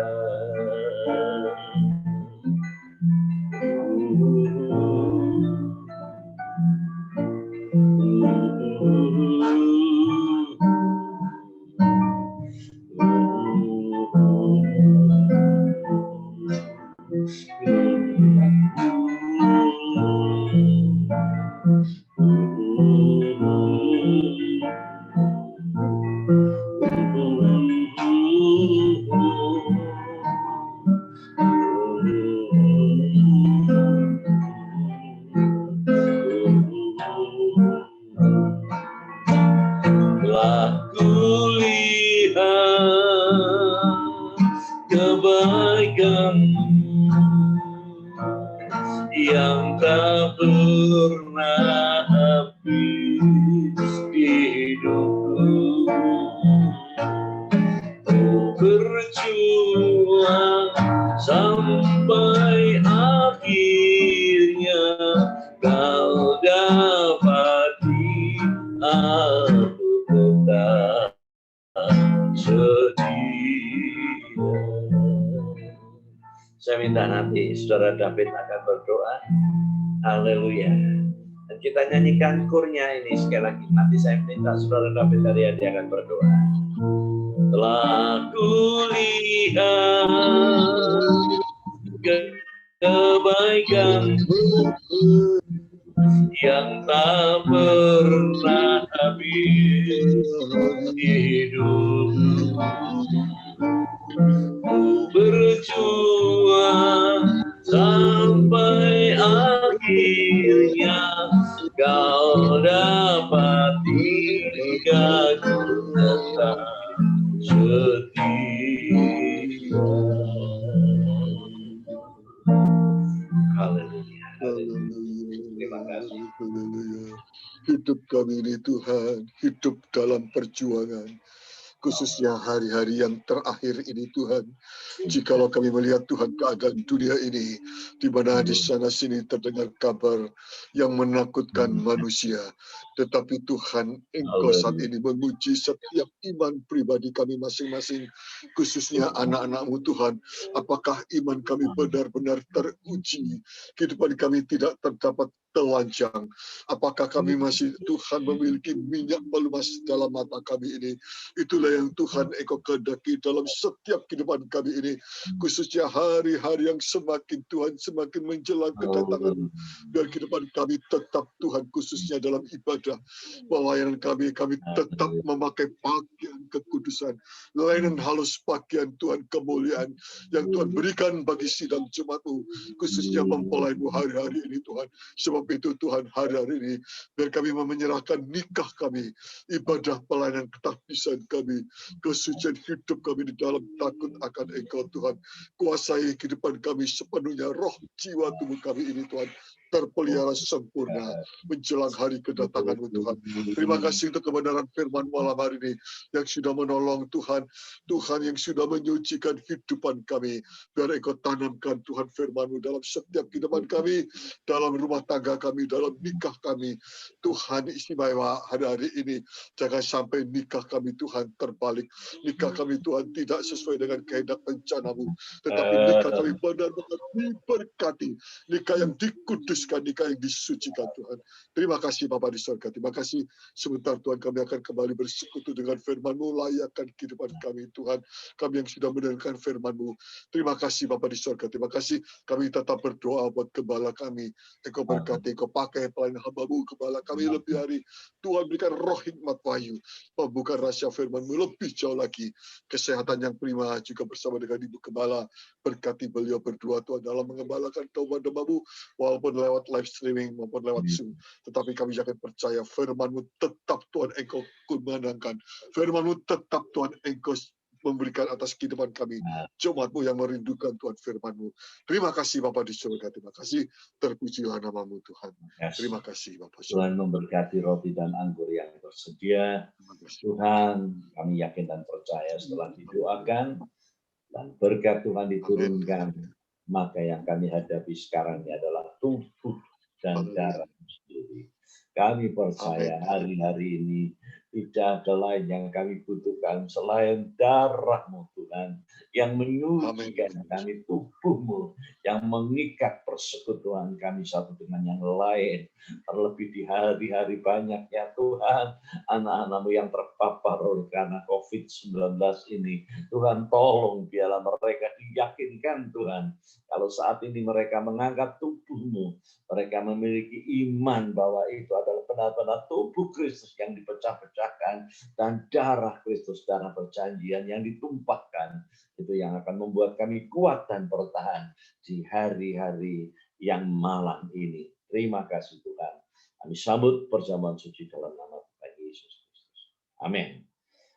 yang tak pernah habis di hidupku. Ku berjuang sampai akhirnya kau dapati aku tetap setia. Saya minta nanti Saudara David akan berdoa. Haleluya. Dan kita nyanyikan kurnya ini sekali lagi. Nanti saya minta Saudara David dari Adi akan berdoa. Telah kulihat kebaikan-Mu yang tak pernah habis di hidupku. Ku berjuang sampai akhirnya kau dapati aku tetap setia. Haleluya. Terima kasih. Hidup kami ini Tuhan, hidup dalam perjuangan. Khususnya hari-hari yang terakhir ini Tuhan. Jikalau kami melihat Tuhan keadaan dunia ini, di mana di sana sini terdengar kabar yang menakutkan manusia. Tetapi Tuhan, Engkau saat ini menguji setiap iman pribadi kami masing-masing, khususnya anak-anak-Mu Tuhan. Apakah iman kami benar-benar teruji? Kehidupan kami tidak terdapat telanjang. Apakah kami masih Tuhan memiliki minyak pelumas dalam mata kami ini? Itulah yang Tuhan Engkau kehendaki dalam setiap kehidupan kami ini, khususnya hari-hari yang semakin Tuhan semakin menjelang kedatangan. Biar kehidupan kami tetap Tuhan, khususnya dalam ibadah pelayanan kami tetap memakai pakaian kekudusan, layanan halus pakaian Tuhan kemuliaan yang Tuhan berikan bagi sidang jemaat-Mu, khususnya mempelai-Mu hari-hari ini Tuhan. Sebab itu Tuhan, hari-hari ini biar kami menyerahkan nikah kami, ibadah pelayanan ketakdisan kami, kesucian hidup kami di dalam takut akan Engkau Tuhan. Kuasai kehidupan kami sepenuhnya, roh, jiwa, tubuh kami ini Tuhan terpelihara sempurna menjelang hari kedatangan-Mu Tuhan. Terima kasih untuk kebenaran firman malam hari ini yang sudah menolong Tuhan. Tuhan yang sudah menyucikan kehidupan kami. Biar Engkau tanamkan Tuhan firman-Mu dalam setiap kehidupan kami, dalam rumah tangga kami, dalam nikah kami. Tuhan istimewa hari-hari ini. Jangan sampai nikah kami Tuhan terbalik. Nikah kami Tuhan tidak sesuai dengan kehendak rencana-Mu. Tetapi nikah kami benar-benar diberkati. Nikah yang dikuduskan, nikah yang disucikan Tuhan. Terima kasih Bapa di surga. Terima kasih sebentar Tuhan kami akan kembali bersekutu dengan firman-Mu. Layakkan kehidupan kami Tuhan. Kami yang sudah mendengarkan firman-Mu. Terima kasih Bapa di surga. Terima kasih kami tetap berdoa buat gembala kami. Engkau berkati, Engkau pakai pelayanan hamba-Mu, gembala kami lebih hari. Tuhan berikan roh hikmat wahyu. Membuka rahasia firman-Mu lebih jauh lagi. Kesehatan yang prima juga bersama dengan Ibu Gembala. Berkati beliau berdua Tuhan dalam mengembalakan domba-domba-Mu. Walaupun lewat live streaming maupun lewat Zoom. Tetapi kami jangan percaya firman-Mu tetap Tuhan Engkau kumandangkan. Firman-Mu tetap Tuhan Engkau memberikan atas kehidupan kami. Jemaat-Mu yang merindukan Tuhan firman-Mu. Terima kasih Bapa di surga. Terima kasih. Terpujilah nama-Mu Tuhan. Terima kasih Bapa. Tuhan memberkati roti dan anggur yang tersedia. Tuhan, kami yakin dan percaya setelah didoakan dan berkat Tuhan diturunkan, maka yang kami hadapi sekarang ini adalah tubuh dan darah sendiri. Kami percaya hari-hari ini tidak ada lain yang kami butuhkan selain darah-Mu Tuhan, yang menyucikan kami, tubuh-Mu yang mengikat persekutuan kami satu dengan yang lain. Terlebih di hari-hari banyak ya Tuhan, anak-anak-Mu yang terpapar oleh karena COVID-19 ini. Tuhan tolong biarlah mereka diyakinkan Tuhan, kalau saat ini mereka mengangkat tubuh-Mu, mereka memiliki iman bahwa itu adalah benar-benar tubuh Kristus yang dipecah-pecahkan dan darah Kristus, darah perjanjian yang ditumpahkan. Itu yang akan membuat kami kuat dan bertahan di hari-hari yang malam ini. Terima kasih Tuhan. Kami sambut perjamuan suci dalam nama Tuhan Yesus Kristus. Amin.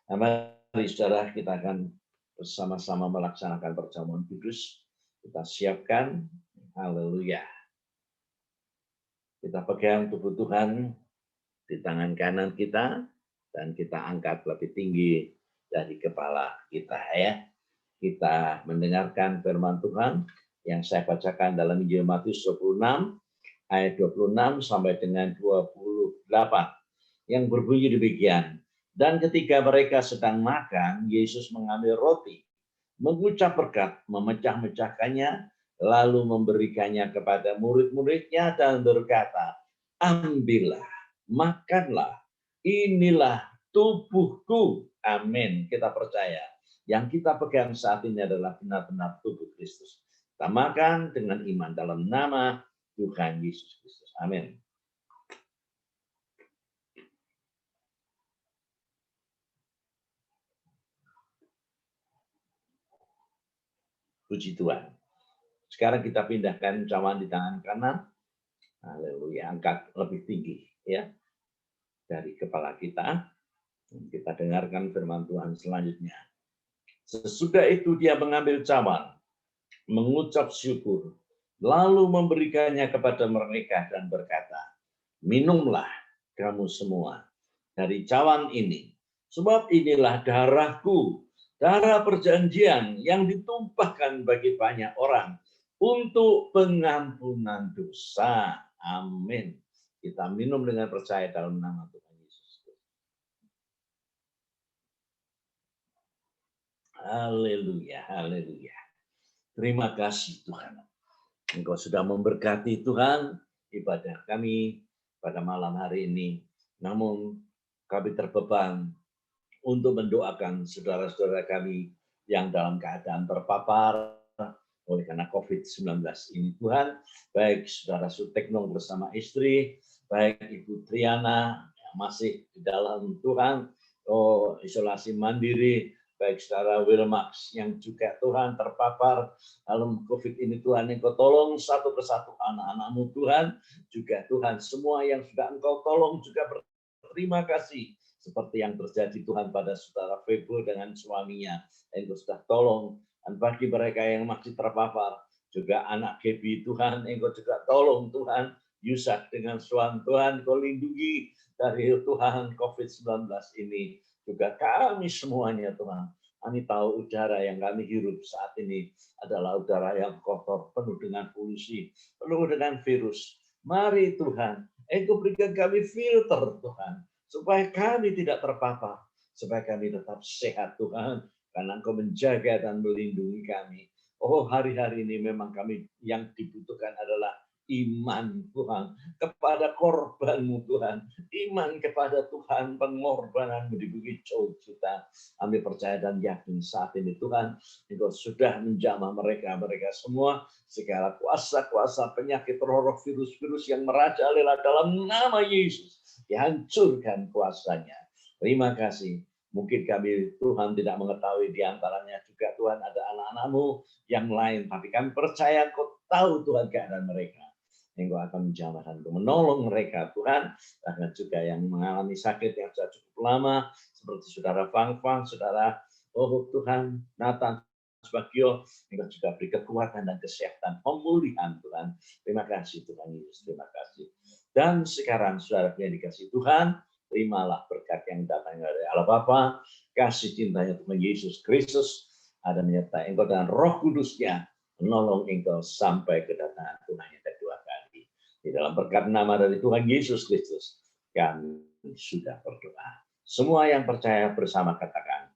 Nah, mari saudara, kita akan bersama-sama melaksanakan perjamuan kudus. Kita siapkan. Haleluya. Kita pegang tubuh Tuhan di tangan kanan kita dan kita angkat lebih tinggi dari kepala kita ya. Kita mendengarkan firman Tuhan yang saya bacakan dalam Injil Matius 26 ayat 26 sampai dengan 28 yang berbunyi demikian. Dan ketika mereka sedang makan, Yesus mengambil roti, mengucap berkat, memecah-mecahkannya, lalu memberikannya kepada murid-muridnya dan berkata, ambillah, makanlah, inilah tubuhku. Amin. Kita percaya. Yang kita pegang saat ini adalah benar-benar tubuh Kristus. Kita makan dengan iman dalam nama Tuhan Yesus Kristus. Amin. Puji Tuhan. Sekarang kita pindahkan cawan di tangan kanan. Haleluya, angkat lebih tinggi ya dari kepala kita. Kita dengarkan firman Tuhan selanjutnya. Sesudah itu dia mengambil cawan, mengucap syukur, lalu memberikannya kepada mereka dan berkata, minumlah kamu semua dari cawan ini, sebab inilah darahku, darah perjanjian yang ditumpahkan bagi banyak orang untuk pengampunan dosa. Amin. Kita minum dengan percaya dalam nama Tuhan Yesus. Haleluya, haleluya. Terima kasih Tuhan. Engkau sudah memberkati Tuhan ibadah kami pada malam hari ini. Namun kami terbeban untuk mendoakan saudara-saudara kami yang dalam keadaan terpapar oleh karena COVID-19 ini Tuhan, baik saudara Sutekno bersama istri, baik Ibu Triana yang masih di dalam Tuhan, isolasi mandiri, baik saudara Wilmax yang juga Tuhan terpapar dalam COVID ini Tuhan, Engkau tolong satu persatu anak-anak-Mu Tuhan, juga Tuhan semua yang sudah Engkau tolong juga berterima kasih. Seperti yang terjadi Tuhan pada saudara Febo dengan suaminya, Engkau sudah tolong. Dan bagi mereka yang masih terpapar, juga anak Gebi Tuhan, Engkau juga tolong Tuhan. Yusak dengan suami Tuhan, Engkau lindungi dari Tuhan COVID-19 ini. Juga kami semuanya Tuhan. Kami tahu udara yang kami hirup saat ini adalah udara yang kotor, penuh dengan polusi, penuh dengan virus. Mari Tuhan, Engkau berikan kami filter Tuhan, supaya kami tidak terpapar, supaya kami tetap sehat Tuhan, karena Engkau menjaga dan melindungi kami. Oh, hari-hari ini memang kami yang dibutuhkan adalah iman Tuhan kepada korban-Mu Tuhan, iman kepada Tuhan pengorbanan-Mu di bukit kita. Kami percaya dan yakin saat ini Tuhan, Engkau sudah menjamah mereka semua, segala kuasa-kuasa penyakit roh-roh virus-virus yang merajalela dalam nama Yesus, dihancurkan kuasanya. Terima kasih. Mungkin kami Tuhan tidak mengetahui di antaranya juga Tuhan ada anak-anak-Mu yang lain, tapi kami percaya Engkau tahu Tuhan keadaan mereka. Engkau akan menjamah dan menolong mereka Tuhan, bahkan juga yang mengalami sakit yang sudah cukup lama, seperti saudara Fang, saudara Tuhan Nathan Subagio, Engkau juga beri kekuatan dan kesehatan, pemulihan Tuhan. Terima kasih Tuhan Yesus, terima kasih. Dan sekarang saudara yang dikasih Tuhan, terimalah berkat yang datang dari Allah Bapa, kasih cintanya Tuhan Yesus Kristus, ada menyertai engkau dan Roh Kudusnya, menolong engkau sampai kedatangan Tuhan yang kedua kali. Di dalam berkat nama dari Tuhan Yesus Kristus, kami sudah berdoa. Semua yang percaya bersama katakan,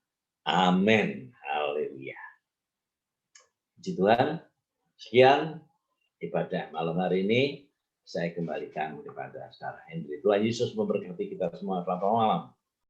amin. Haleluya. Puji Tuhan. Sekian ibadah malam hari ini. Saya kembalikan kepada saudara Hendri. Tuhan Yesus memberkati kita semua. Selamat malam.